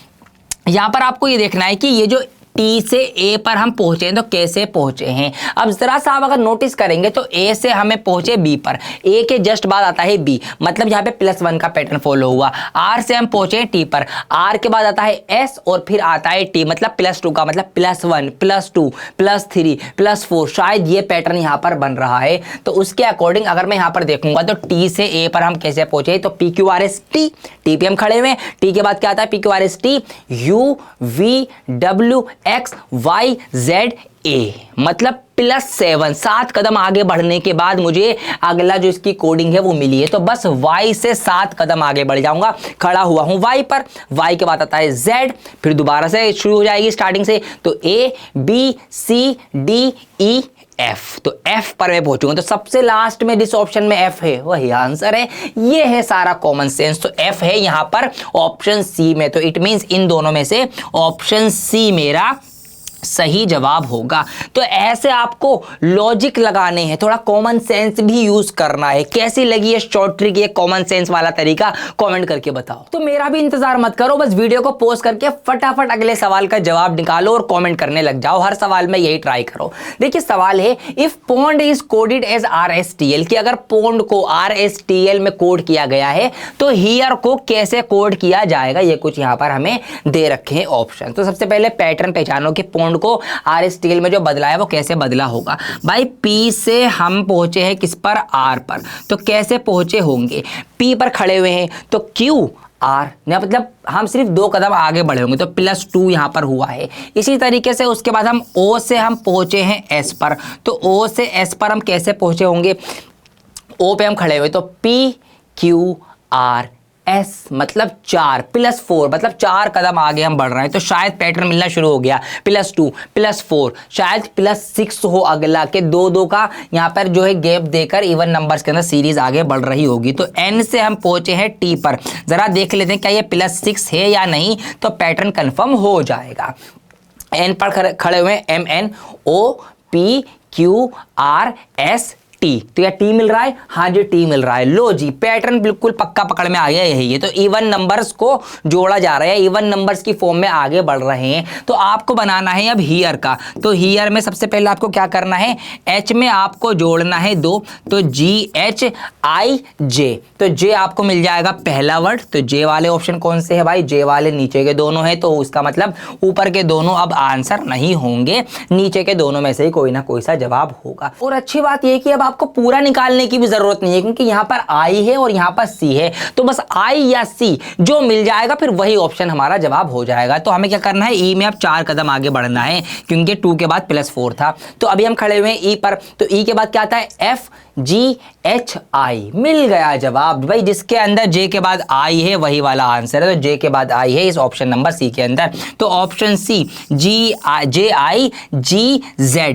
यहां पर आपको ये देखना है कि ये जो टी से ए पर हम पहुंचे हैं तो कैसे पहुंचे हैं। अब जरा सा आप अगर नोटिस करेंगे तो ए से हमें पहुंचे बी पर, ए के जस्ट बाद आता है बी, मतलब यहाँ पे +1 का पैटर्न फॉलो हुआ। आर से हम पहुंचे टी पर, आर के बाद आता है एस और फिर आता है टी, मतलब +2 का, मतलब +1 +2 +3 +4। शायद ये पैटर्न यहाँ पर बन रहा है। तो उसके अकॉर्डिंग अगर मैं यहाँ पर देखूंगा तो टी से ए पर हम कैसे पहुंचे, तो PQRS T, टी पे हम खड़े हुए हैं। टी के बाद क्या आता है? PQRS T UV WXYZ A, मतलब +7। 7 कदम आगे बढ़ने के बाद मुझे अगला जो इसकी कोडिंग है वो मिली है। तो बस Y से 7 कदम आगे बढ़ जाऊंगा। खड़ा हुआ हूं Y पर, Y के बाद आता है Z, फिर दोबारा से शुरू हो जाएगी स्टार्टिंग से। तो A B C D E F, तो F पर मैं पहुंचूंगा। तो सबसे लास्ट में जिस ऑप्शन में F है वही आंसर है। ये है सारा कॉमन सेंस। तो F है यहां पर ऑप्शन C में। तो इट मींस इन दोनों में से ऑप्शन C मेरा सही जवाब होगा। तो ऐसे आपको लॉजिक लगाने हैं, थोड़ा कॉमन सेंस भी यूज करना है। कैसी लगी ये शॉर्ट ट्रिक, ये कॉमन सेंस वाला तरीका, कमेंट करके बताओ। तो मेरा भी इंतजार मत करो, बस वीडियो को पॉज करके फटाफट अगले सवाल का जवाब निकालो और कमेंट करने लग जाओ। हर सवाल में यही ट्राई करो। देखिए सवाल है, if pond is coded as RSTL, कि अगर पॉन्ड को RSTL में कोड किया गया है तो हियर को कैसे कोड किया जाएगा। ये कुछ यहाँ पर हमें दे रखे हैं ऑप्शन। तो सबसे पहले पैटर्न पहचानो कि पॉन्ड को RSTL में जो बदला है वो कैसे बदला होगा। भाई P से हम पहुंचे हैं किस पर? R पर। तो कैसे पहुंचे होंगे? P पर खड़े हुए हैं तो QR, मतलब हम सिर्फ 2 कदम आगे बढ़े होंगे, तो +2 यहां पर हुआ है। इसी तरीके से उसके बाद हम O से हम पहुंचे हैं S पर, तो O से S पर हम कैसे पहुंचे होंगे? O पे हम खड़े हुए तो PQR S, मतलब 4 +4, मतलब 4 कदम आगे हम बढ़ रहे हैं। तो शायद पैटर्न मिलना शुरू हो गया, +2 +4, शायद +6 हो अगला, के 2 का यहाँ पर जो है गैप देकर इवन नंबर्स के अंदर सीरीज आगे बढ़ रही होगी। तो N से हम पहुंचे हैं T पर, जरा देख लेते हैं क्या ये +6 है या नहीं, तो पैटर्न कंफर्म हो जाएगा। N पर खड़े हुए MNOPQRS T, तो या T मिल रहा है? हाँ जी T मिल रहा है। लो जी, पैटर्न बिल्कुल पक्का पकड़ में आ गया, यही है। तो इवन नंबर्स को जोड़ा जा रहा है, इवन नंबर्स की फॉर्म में आगे बढ़ रहे हैं। तो आपको बनाना है अब हियर का। तो हियर में सबसे पहले आपको क्या करना है? H में आपको जोड़ना है 2, तो GHIJ, तो J आपको मिल जाएगा पहला वर्ड। तो J वाले ऑप्शन कौन से है भाई? J वाले नीचे के दोनों है, तो उसका मतलब ऊपर के दोनों अब आंसर नहीं होंगे, नीचे के दोनों में से ही कोई ना कोई सा जवाब होगा। और अच्छी बात यह कि अब आपको पूरा निकालने की भी जरूरत नहीं है, क्योंकि यहां पर I है और यहां पर C है। तो बस I या C जो मिल जाएगा फिर वही ऑप्शन हमारा जवाब हो जाएगा। तो हमें क्या करना है? E में अब 4 कदम आगे बढ़ना है, क्योंकि 2 के बाद +4 था। तो अभी हम खड़े हुए हैं E पर, तो E के बाद क्या आता है? FGHI, मिल गया जवाब। भाई जिसके अंदर J के बाद I है वही वाला आंसर है। तो J के बाद I है इस ऑप्शन नंबर C के अंदर। तो ऑप्शन C JIGZ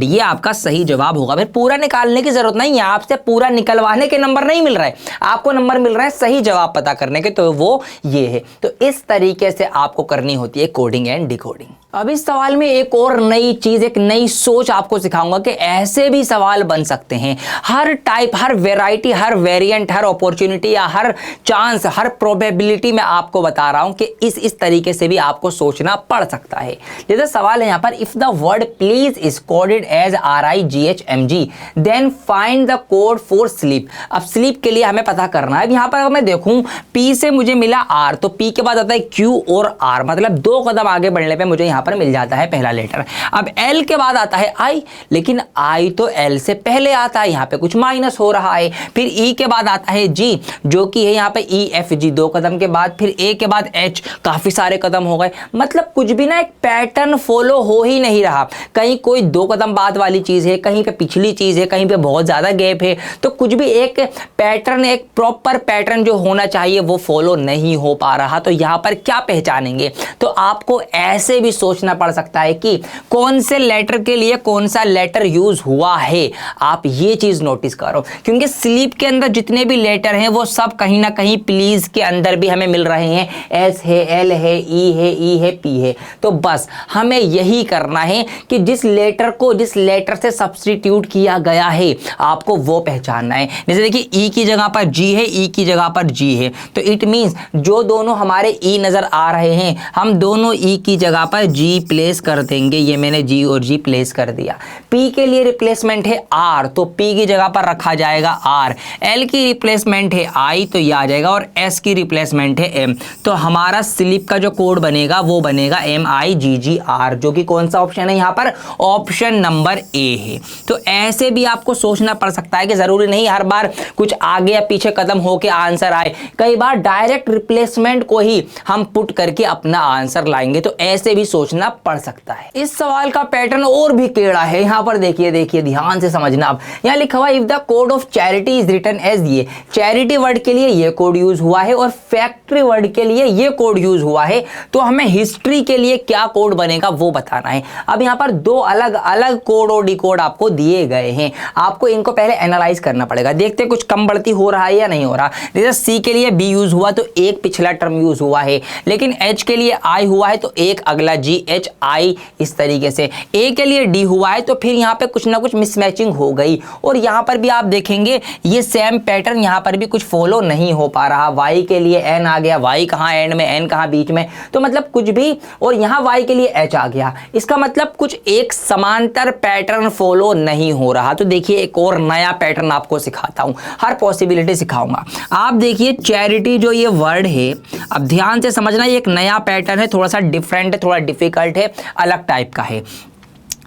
ये आपका सही जवाब होगा। फिर पूरा निकालने की जरूरत नहीं है, आपसे पूरा निकलवाने के नंबर नहीं मिल रहा है, आपको नंबर मिल रहा है सही जवाब पता करने के, तो वो ये है। तो इस तरीके से आपको करनी होती है कोडिंग एंड डिकोडिंग। अब इस सवाल में एक और नई चीज, एक नई सोच आपको सिखाऊंगा कि ऐसे भी सवाल बन सकते हैं। हर टाइप, हर वेराइटी, हर वेरिएंट, हर अपॉर्चुनिटी या हर चांस, हर प्रोबेबिलिटी में आपको बता रहा हूं कि इस तरीके से भी आपको सोचना पड़ सकता है। जैसे सवाल है यहां पर, if the word please is coded as RIGHMG then find the code for sleep. अब स्लीप के लिए हमें पता करना है। यहां पर अगर मैं देखूं P से मुझे मिला R, तो P के बाद आता है Q और R, मतलब 2 कदम आगे बढ़ने पे मुझे यहां पर मिल जाता है पहला लेटर। अब एल के बाद आता है आई, लेकिन आई तो एल से पहले आता है, यहाँ पे कुछ माइनस हो रहा है। फिर ई के बाद आता है जी, जो कि है यहाँ पे ई एफ जी, 2 कदम के बाद। फिर ए के बाद एच, काफी सारे कदम हो गए। मतलब कुछ भी ना एक पैटर्न फॉलो हो ही नहीं रहा, कहीं कोई 2 कदम बाद वाली चीज है, कहीं पे पिछली चीज है, कहीं पे बहुत ज्यादा गैप है। तो कुछ भी एक पैटर्न, एक प्रॉपर पैटर्न जो होना चाहिए वो फॉलो नहीं हो पा रहा। तो यहाँ पर क्या पहचानेंगे? तो आपको ऐसे भी सोचना पड़ सकता है कि कौन से लेटर के लिए कौन सा लेटर यूज हुआ है। आप ये चीज नोटिस करो, क्योंकि स्लीप के अंदर जितने भी लेटर हैं वो सब कहीं ना कहीं प्लीज के अंदर भी हमें मिल रहे हैं। एस है, एल है, ई है, ई है, पी है। तो बस हमें यही करना है कि जिस लेटर को जिस लेटर से सब्स्टिट्यूट किया गया है आपको वो पहचानना है। जैसे देखिए ई की जगह पर जी है, ई की जगह पर जी है, तो इट मींस जो दोनों हमारे ई नजर आ रहे हैं हम दोनों ई की जगह पर जी प्लेस कर देंगे। ये मैंने जी और जी प्लेस कर दिया। पी के लिए रिप्लेसमेंट है आर, तो पी की जगह पर रखा जाएगा आर। एल की रिप्लेसमेंट है आई, तो ये आ जाएगा। और एस की रिप्लेसमेंट है एम, तो हमारा स्लिप का जो कोड बनेगा वो बनेगा MIGGR, जो कि कौन सा ऑप्शन है यहाँ पर? ऑप्शन नंबर ए है। तो ऐसे भी आपको सोचना पड़ सकता है कि जरूरी नहीं हर बार कुछ आगे या पीछे कदम होके आंसर आए, कई बार डायरेक्ट रिप्लेसमेंट को ही हम पुट करके अपना आंसर लाएंगे। तो ऐसे भी सोचना पड़ सकता है। इस सवाल का पैटर्न और भी टेढ़ा है। यहाँ पर देखिए ध्यान से समझना। अब यहाँ लिखा हुआ if the code of charity is written as, ये चैरिटी वर्ड के लिए ये कोड यूज हुआ है और फैक्ट्री वर्ड के लिए ये कोड यूज हुआ है। तो हमें हिस्ट्री के लिए क्या कोड बनेगा वो बताना है। अब यहाँ पर 2 अलग अलग कोड और डिकोड आपको दिए गए हैं, आपको इनको पहले एनालाइज करना पड़ेगा। देखते हैं कुछ कम बढ़ती हो रहा है या नहीं हो रहा। जैसे सी के लिए बी यूज हुआ तो एक पिछला टर्म यूज हुआ है, लेकिन एच के लिए आई हुआ है तो एक अगला जी एच आई, इस तरीके से। ए के लिए डी हुआ है तो फिर यहाँ पे कुछ ना कुछ मिसमैचिंग हो गई। और यहाँ पर भी आप देखेंगे ये सेम पैटर्न यहाँ पर भी कुछ फॉलो नहीं हो पा रहा। वाई के लिए एन आ गया, वाई कहाँ एंड में, एन कहाँ बीच में, तो मतलब कुछ भी। और यहाँ वाई के लिए एच आ गया, इसका मतलब कुछ एक समांतर पैटर्न फॉलो नहीं हो रहा। तो देखिए एक और नया पैटर्न आपको सिखाता हूँ, हर पॉसिबिलिटी सिखाऊंगा। आप देखिए चैरिटी जो ये वर्ड है, अब ध्यान से समझना, ये एक नया पैटर्न है, थोड़ा सा डिफरेंट है, थोड़ा डिफिकल्ट है, अलग टाइप का है।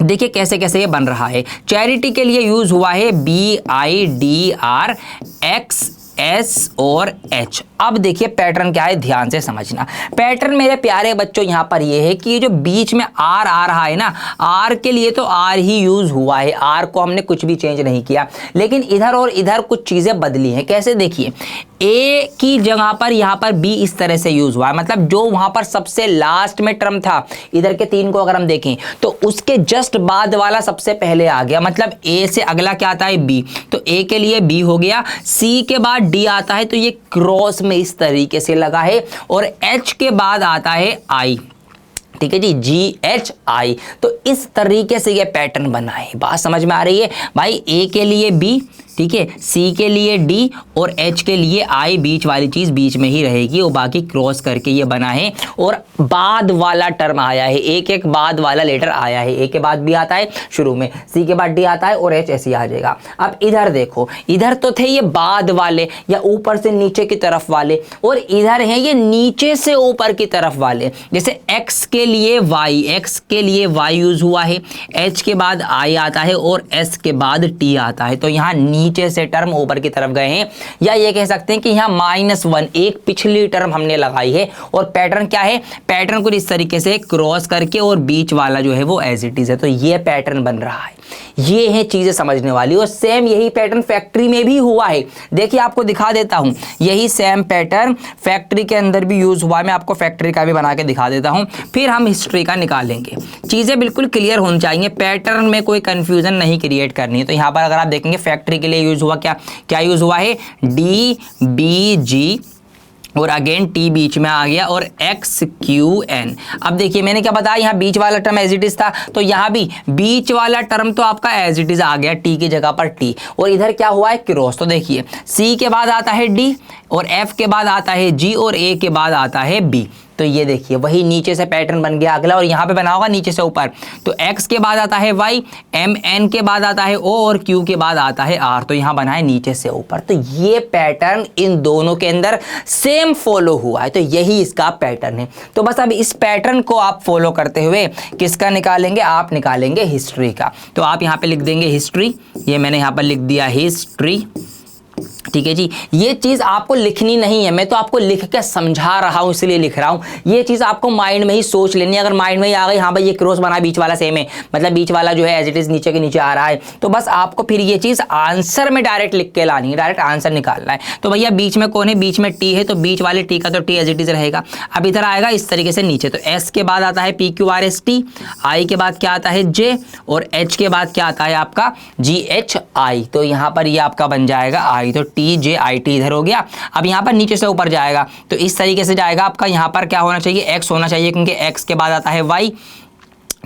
देखिए कैसे कैसे ये बन रहा है। चैरिटी के लिए यूज हुआ है BIDR X S और H। अब देखिए पैटर्न क्या है, ध्यान से समझना। पैटर्न मेरे प्यारे बच्चों यहाँ पर ये है कि ये जो बीच में R आ रहा है ना, R के लिए तो R ही यूज हुआ है, R को हमने कुछ भी चेंज नहीं किया। लेकिन इधर और इधर कुछ चीजें बदली हैं। कैसे? देखिए A की जगह पर यहाँ पर B इस तरह से यूज हुआ है, मतलब जो वहां पर सबसे लास्ट में टर्म था, इधर के 3 को अगर हम देखें तो उसके जस्ट बाद वाला सबसे पहले आ गया। मतलब A से अगला क्या आता है? B, तो A के लिए B हो गया। C के बाद D आता है तो ये क्रॉस में इस तरीके से लगा है। और H के बाद आता है I, ठीक है जी, GHI। तो इस तरीके से ये पैटर्न बना है। बात समझ में आ रही है भाई? A के लिए B, ठीक है, C के लिए D और H के लिए I, बीच वाली चीज बीच में ही रहेगी और बाकी क्रॉस करके ये बना है। और बाद वाला टर्म आया है, एक एक बाद वाला लेटर आया है। A के बाद B आता है शुरू में, C के बाद D आता है और H ऐसे आ जाएगा। अब इधर देखो, इधर तो थे ये बाद वाले या ऊपर से नीचे की तरफ वाले, और इधर है ये नीचे से ऊपर की तरफ वाले। जैसे X के लिए Y, X के लिए Y यूज हुआ है, H के बाद I आता है और S के बाद T आता है। तो यहाँ नीचे से टर्म ऊपर की तरफ गए हैं, या ये कह सकते हैं कि यहाँ -1 एक पिछली टर्म हमने लगाई है। और पैटर्न क्या है? पैटर्न को इस तरीके से क्रॉस करके और बीच वाला जो है वो एज इट इज है। तो ये पैटर्न बन रहा है। ये है चीजें समझने वाली। और सेम यही पैटर्न फैक्ट्री में भी हुआ है। देखिए आपको दिखा देता हूं, यही सेम पैटर्न फैक्ट्री के अंदर भी यूज हुआ है। मैं आपको फैक्ट्री का भी बना के दिखा देता हूं, फिर हम हिस्ट्री का निकालेंगे। चीजें बिल्कुल क्लियर होनी चाहिए, पैटर्न में कोई कंफ्यूजन नहीं क्रिएट करनी है। तो यहाँ पर अगर आप देखेंगे फैक्ट्री के लिए यूज हुआ क्या यूज हुआ है? DBG और अगेन T बीच में आ गया और XQN। अब देखिए मैंने क्या बताया, यहाँ बीच वाला टर्म एज इट इज था, तो यहाँ भी बीच वाला टर्म तो आपका एज इट इज आ गया, T की जगह पर T। और इधर क्या हुआ है? क्रॉस। तो देखिए C के बाद आता है D और F के बाद आता है G और A के बाद आता है B। तो ये देखिए वही नीचे से पैटर्न बन गया अगला, और यहाँ पे बना होगा नीचे से ऊपर। तो x के बाद आता है y, mn के बाद आता है o और q के बाद आता है r। तो यहाँ बना है नीचे से ऊपर। तो ये पैटर्न इन दोनों के अंदर सेम फॉलो हुआ है, तो यही इसका पैटर्न है। तो बस अब इस पैटर्न को आप फॉलो करते हुए किसका निकालेंगे, आप निकालेंगे हिस्ट्री का। तो आप यहाँ पे लिख देंगे हिस्ट्री, ये मैंने यहाँ पर लिख दिया हिस्ट्री, ठीक है जी। ये चीज़ आपको लिखनी नहीं है, मैं तो आपको लिख के समझा रहा हूँ इसलिए लिख रहा हूँ। ये चीज़ आपको माइंड में ही सोच लेनी है। अगर माइंड में ही आ गई हाँ भाई ये क्रॉस बना बीच वाला सेम है, मतलब बीच वाला जो है एज इट इज़ नीचे के नीचे आ रहा है, तो बस आपको फिर ये चीज़ आंसर में डायरेक्ट लिख के लानी है, डायरेक्ट आंसर निकालना है। तो भैया बीच में कौन है, बीच में टी है, तो बीच वाले टी का तो टी एज इट इज़ रहेगा। अब इधर आएगा इस तरीके से नीचे, तो एस के बाद आता है P Q R S T, I के बाद क्या आता है जे, और एच के बाद क्या आता है आपका जी एच आई। तो यहाँ पर ये आपका बन जाएगा आई, तो टी जे आई टी इधर हो गया। अब यहाँ पर नीचे से ऊपर जाएगा तो इस तरीके से जाएगा। आपका यहाँ पर क्या होना चाहिए, x होना चाहिए, क्योंकि x के बाद आता है y,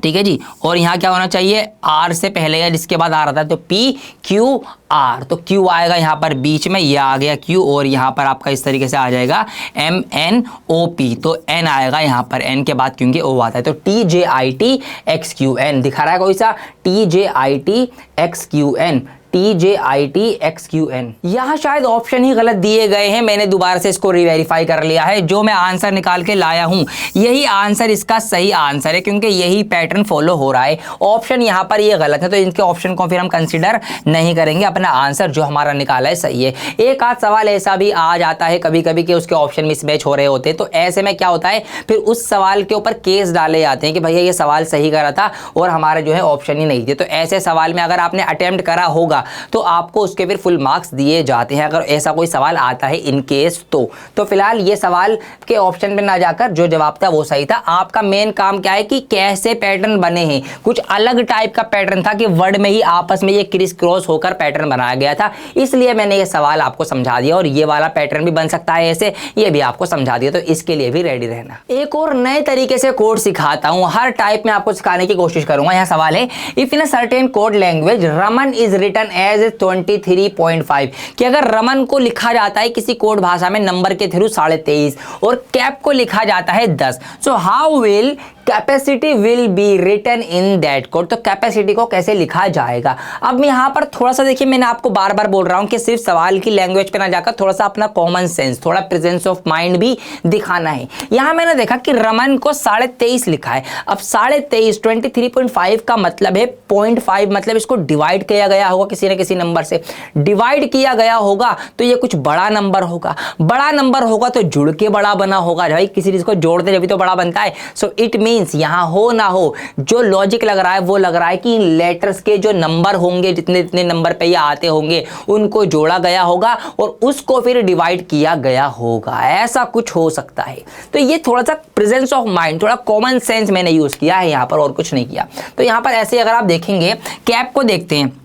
ठीक है जी। और यहाँ क्या होना चाहिए, r से पहले या जिसके बाद r आता है, तो p q r, तो q आएगा यहाँ पर बीच में, ये आ गया q, और यहाँ पर आपका इस तरीके से आ जाएगा m n o p, तो n आएगा यहाँ पर, n के बाद क्योंकि o आता है, तो t j i t x q n दिखा रहा है कोई सा, t j i t x q n, TJITXQN। यहाँ शायद ऑप्शन ही गलत दिए गए हैं, मैंने दोबारा से इसको रीवेरीफाई कर लिया है। जो मैं आंसर निकाल के लाया हूँ यही आंसर इसका सही आंसर है, क्योंकि यही पैटर्न फॉलो हो रहा है। ऑप्शन यहाँ पर ये गलत है, तो इनके ऑप्शन को फिर हम कंसिडर नहीं करेंगे, अपना आंसर जो हमारा निकाला है सही है। एक आध सवाल ऐसा भी आ जाता है कभी कभी कि उसके ऑप्शन मिसमैच हो रहे होते हैं, तो ऐसे में क्या होता है फिर उस सवाल के ऊपर केस डाले जाते हैं कि भैया ये सवाल सही करा था और हमारे जो है ऑप्शन ही नहीं थे। तो ऐसे सवाल में अगर आपने अटेम्प्ट करा होगा तो आपको उसके फिर फुल मार्क्स दिए जाते हैं, अगर ऐसा कोई सवाल आता है इन केस। तो फिलहाल ये सवाल के ऑप्शन पे ना जाकर जो जवाब था वो सही था। आपका मेन काम क्या है कि कैसे पैटर्न बने हैं, कुछ अलग टाइप का पैटर्न था कि वर्ड में ही आपस में ये क्रिस क्रॉस होकर पैटर्न बनाया गया था, इसलिए मैंने ये सवाल आपको समझा दिया। और ये वाला पैटर्न भी बन सकता है ऐसे, ये भी आपको समझा दिया, तो इसके लिए भी रेडी रहना। एक और नए तरीके से कोड सिखाता हूं, हर टाइप में आपको सिखाने की कोशिश करूंगा। यहाँ सवाल है, if in a certain code language Raman is written as 23.5, कि अगर रमन को लिखा जाता है किसी कोड भाषा में नंबर के थ्रू 23.5 और कैप को लिखा जाता है 10, so how will capacity will be written in that code. तो कैपेसिटी को कैसे लिखा जाएगा। अब मैं यहाँ पर थोड़ा सा देखिए, मैंने आपको बार बार बोल रहा हूँ कि सिर्फ सवाल की लैंग्वेज पे ना जाकर थोड़ा सा अपना कॉमन सेंस, थोड़ा प्रेजेंस ऑफ माइंड भी दिखाना है। यहाँ मैंने देखा कि रमन को 23.5 लिखा है। अब 23.5 का मतलब है 0.5, मतलब इसको डिवाइड किया गया होगा किसी न किसी नंबर से, डिवाइड किया गया होगा तो ये कुछ बड़ा नंबर होगा, बड़ा नंबर होगा तो जुड़ के बड़ा बना होगा भाई, किसी चीज को जोड़ते जब तो बड़ा बनता है। सो इट मींस यहां हो ना हो, जो लॉजिक लग रहा है वो लग रहा है कि लेटर्स के जो नंबर होंगे, जितने जितने नंबर पे ये आते होंगे उनको जोड़ा गया होगा और उसको फिर डिवाइड किया गया होगा, ऐसा कुछ हो सकता है। तो ये थोड़ा सा प्रेजेंस ऑफ माइंड, थोड़ा कॉमन सेंस मैंने यूज किया है यहाँ पर, और कुछ नहीं किया। तो यहाँ पर ऐसे अगर आप देखेंगे, कैप को देखते हैं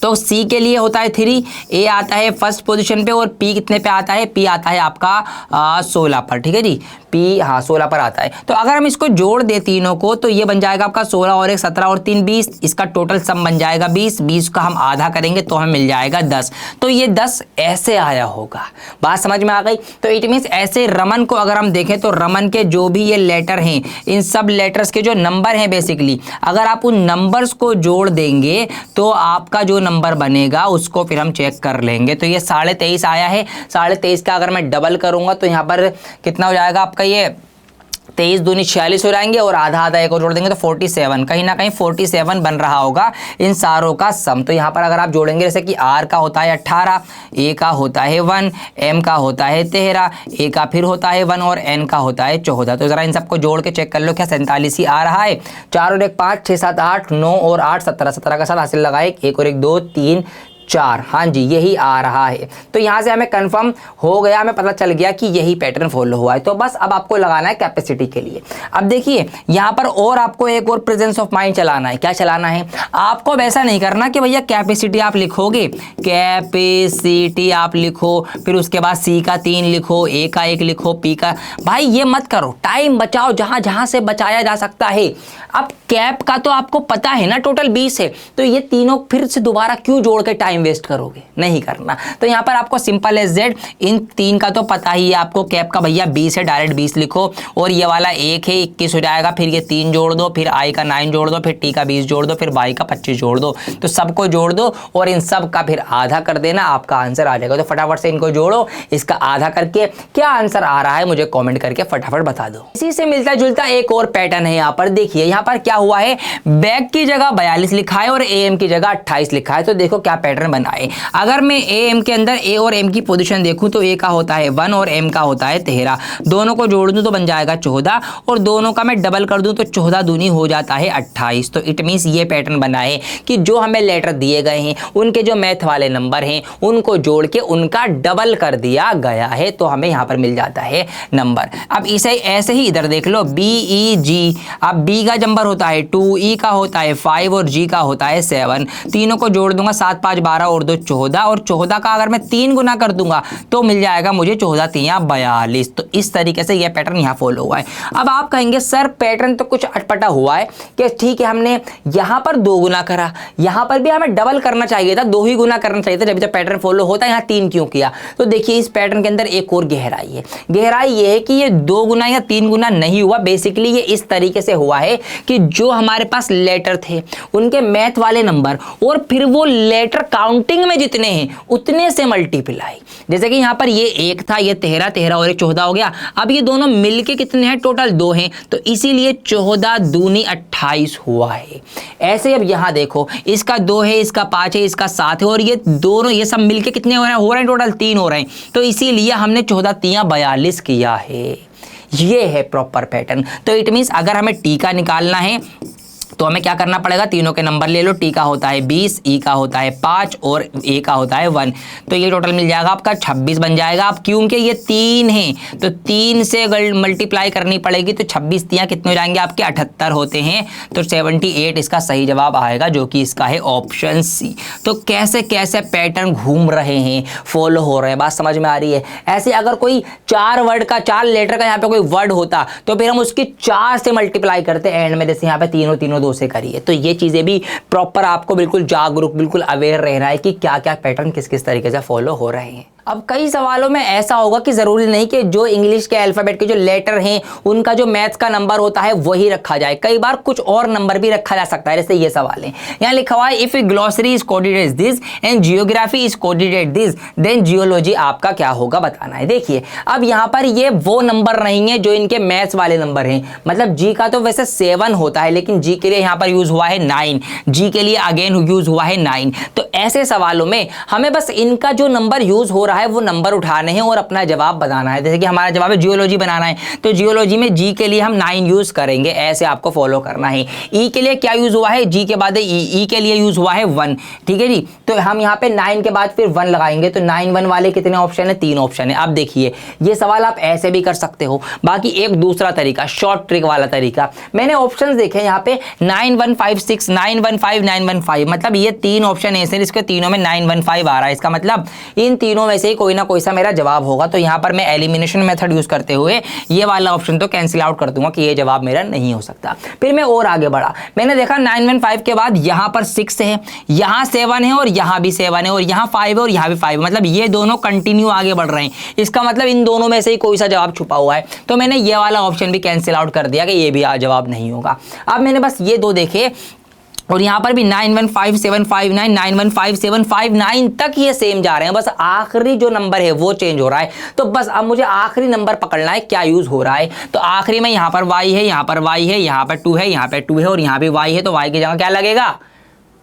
तो C के लिए होता है 3, A आता है फर्स्ट पोजीशन पे, और P कितने पे आता है, P आता है आपका 16 पर, ठीक है जी, P हाँ 16 पर आता है। तो अगर हम इसको जोड़ दे तीनों को तो ये बन जाएगा आपका 16 और 1 17 और 3 20, इसका टोटल सम बन जाएगा 20, 20 का हम आधा करेंगे तो हमें मिल जाएगा 10। तो ये 10 ऐसे आया होगा, बात समझ में आ गई। तो इट मीन्स ऐसे रमन को अगर हम देखें तो रमन के जो भी ये लेटर हैं, इन सब लेटर्स के जो नंबर हैं बेसिकली, अगर आप उन नंबर्स को जोड़ देंगे तो आपका जो नंबर बनेगा उसको फिर हम चेक कर लेंगे। तो ये 23.5 आया है, 23.5 का अगर मैं डबल करूंगा तो यहाँ पर कितना हो जाएगा आपका, ये 23 दूनी 46 हो जाएंगे और आधा आधा एक और जोड़ देंगे तो 47, कहीं ना कहीं 47 बन रहा होगा इन सारों का सम। तो यहाँ पर अगर आप जोड़ेंगे जैसे कि R का होता है 18, A का होता है 1, M का होता है 13, A का फिर होता है 1 और N का होता है 14। तो ज़रा इन सबको जोड़ के चेक कर लो, क्या 47 ही आ रहा है। 4 और 1 5, 6 7 8, 9 और 8 17, 17 का साथ हासिल लगाए, 1 और 1 2 3 4, हाँ जी यही आ रहा है। तो यहाँ से हमें कंफर्म हो गया, हमें पता चल गया कि यही पैटर्न फॉलो हुआ है। तो बस अब आपको लगाना है कैपेसिटी के लिए। अब देखिए यहाँ पर और आपको एक और प्रेजेंस ऑफ माइंड चलाना है। क्या चलाना है, आपको वैसा नहीं करना कि भैया कैपेसिटी आप लिखोगे, कैपेसिटी आप लिखो, फिर उसके बाद C का 3 लिखो, A का 1 लिखो, P का, भाई ये मत करो, टाइम बचाओ जहाँ जहाँ से बचाया जा सकता है। अब कैप का तो आपको पता है ना टोटल 20 है, तो ये तीनों फिर से दोबारा क्यों जोड़ के टाइम टाइम वेस्ट करोगे, नहीं करना। तो यहाँ पर आपको सिंपल एज जेड इन 3 का तो पता ही है आपको, कैप का भैया 20 है, डायरेक्ट 20 लिखो, और ये वाला 1 है 21 हो जाएगा, फिर ये 3 जोड़ दो, फिर आई का 9 जोड़ दो, फिर टी का 20 जोड़ दो, फिर वाई का 25 जोड़ दो। तो सबको जोड़ दो और इन सब का फिर आधा कर देना, आपका आंसर आ जाएगा। तो फटाफट से इनको जोड़ो, इसका आधा करके क्या आंसर आ रहा है मुझे कॉमेंट करके फटाफट बता दो। इसी से मिलता जुलता एक और पैटर्न है यहाँ पर, देखिए यहाँ पर क्या हुआ है, बैक की जगह 42 लिखा है और एम की जगह 28 लिखा है। तो देखो क्या पैटर्न बना है। अगर मैं एम के अंदर ए और एम की पोजीशन देखूं तो ए का होता है 1 और एम का होता है 13, दोनों को जोड़ दूं तो बन जाएगा 14, और दोनों का मैं डबल कर दूं तो 14 दूनी हो जाता है 28। तो इट मींस ये पैटर्न बना है कि जो हमें लेटर दिए गए हैं उनके जो मैथ वाले नंबर हैं उनको जोड़ के उनका डबल कर दिया गया है, तो हमें यहाँ पर मिल जाता है नंबर। अब इसे ऐसे ही इधर देख लो, बी ई जी, अब बी का नंबर होता है 2, ई का होता है 5 और जी का होता है 7, तीनों को जोड़ दूंगा 7 5 12 और 2 14, और 14 का अगर मैं 3 गुना कर दूंगा तो मिल जाएगा मुझे 14 3 42। तो इस तरीके से यह पैटर्न यहाँ फॉलो हुआ है। अब आप कहेंगे सर पैटर्न तो कुछ अटपटा हुआ है कि ठीक है हमने यहाँ पर 2 गुना करा, यहाँ पर भी हमें डबल करना चाहिए था, 2 ही गुना करना चाहिए था जब तक पैटर्न फॉलो होता है, यहाँ 3 क्यों किया? तो देखिए इस पैटर्न के अंदर एक और गहराई है। गहराई ये है कि ये 2 गुना या 3 गुना नहीं हुआ, बेसिकली ये इस तरीके से हुआ है कि जो हमारे पास लेटर थे उनके मैथ वाले नंबर और फिर वो लेटर काउंटिंग में जितने हैं उतने से मल्टीप्लाई। जैसे कि यहाँ पर ये 1 था, ये 13 13 और 14 हो गया। अब ये दोनों मिलके कितने हैं? टोटल 2 हैं, तो इसीलिए 14 दूनी 28 हुआ है। ऐसे अब यहाँ देखो, इसका 2 है, इसका 5 है, इसका 7 है, और ये दोनों ये सब मिलके कितने हो रहे हैं? टोटल 3 हो रहे हैं। तो इसीलिए हमने 14 3 42 किया है। ये है प्रॉपर पैटर्न। तो इट मींस अगर हमें टी का निकालना है तो हमें क्या करना पड़ेगा? तीनों के नंबर ले लो, टी का होता है 20, ई का होता है 5 और ए का होता है 1, तो ये टोटल मिल जाएगा आपका 26 बन जाएगा। अब क्योंकि ये 3 है तो 3 से अगर मल्टीप्लाई करनी पड़ेगी तो 26 तियां कितने हो जाएंगे आपके? 78 होते हैं। तो 78 इसका सही जवाब आएगा, जो कि इसका है ऑप्शन सी। तो कैसे कैसे पैटर्न घूम रहे हैं, फॉलो हो रहे हैं, बात समझ में आ रही है? ऐसे अगर कोई 4 वर्ड का 4 लेटर का यहाँ पे कोई वर्ड होता तो फिर हम उसकी 4 से मल्टीप्लाई करते एंड में, जैसे यहाँ पे तीनों तीनों 2 से करिए। तो ये चीजें भी प्रॉपर आपको बिल्कुल जागरूक, बिल्कुल अवेयर रहना है कि क्या क्या पैटर्न किस किस तरीके से फॉलो हो रहे हैं। अब कई सवालों में ऐसा होगा कि जरूरी नहीं कि जो इंग्लिश के अल्फाबेट के जो लेटर हैं उनका जो मैथ्स का नंबर होता है वही रखा जाए, कई बार कुछ और नंबर भी रखा जा सकता है। जैसे ये सवाल है, यहाँ लिखा हुआ है if glossary is coded as this and geography is coded as this then geology आपका क्या होगा बताना है। देखिए अब यहाँ पर ये वो नंबर नहीं है जो इनके मैथ्स वाले नंबर हैं, मतलब जी का तो वैसे 7 होता है लेकिन जी के लिए यहाँ पर यूज हुआ है 9, जी के लिए अगेन यूज हुआ है 9। तो ऐसे सवालों में हमें बस इनका जो नंबर यूज हो है वो नंबर उठाने हैं और अपना जवाब बताना है। जैसे कि हमारा जवाब है जियोलॉजी बनाना है, तो जियोलॉजी में जी के लिए हम 9 यूज करेंगे, ऐसे आपको फॉलो करना है। ई के लिए क्या यूज हुआ है? जी के बाद ई के लिए यूज हुआ है 1, ठीक है जी। तो हम यहाँ पे 9 के बाद फिर 1 लगाएंगे, तो 9 1 वाले कितने ऑप्शन है? 3 ऑप्शन है। अब देखिए ये सवाल आप ऐसे भी कर सकते हो। बाकी एक दूसरा तरीका, शॉर्ट ट्रिक वाला तरीका, मैंने ऑप्शन देखे यहाँ पे 9 1 5 6 9 1 5 9 1 5, मतलब ये 3 ऑप्शन ऐसे हैं इसके तीनों में 9 1 5 आ रहा है। इसका मतलब इन तीनों में से कोई ना कोई सा मेरा जवाब होगा। तो यहाँ पर मैं एलिमिनेशन मेथड यूज करते हुए ये वाला ऑप्शन तो कैंसिल आउट कर दूंगा कि ये जवाब मेरा नहीं हो सकता। फिर मैं और आगे बढ़ा, मैंने देखा 9 1 5 के बाद यहाँ पर 6 है, यहाँ 7 है और यहाँ भी 7 है और यहाँ 5 है और यहाँ भी 5 है, मतलब ये दोनों कंटिन्यू आगे बढ़ रहे हैं। इसका मतलब इन दोनों में से ही कोई सा जवाब छुपा हुआ है। तो मैंने ये वाला ऑप्शन भी कैंसिल आउट कर दिया कि ये भी जवाब नहीं होगा। अब मैंने बस ये 2 देखे और यहाँ पर भी 9 1 5 7 5 9 9 1 5 7 5 9 तक ये सेम जा रहे हैं, बस आखिरी जो नंबर है वो चेंज हो रहा है। तो बस अब मुझे आखिरी नंबर पकड़ना है क्या यूज हो रहा है। तो आखिरी में यहाँ पर y है, यहाँ पर y है, यहाँ पर 2 है, यहाँ पर 2 है और यहाँ भी y है, तो y की जगह क्या लगेगा?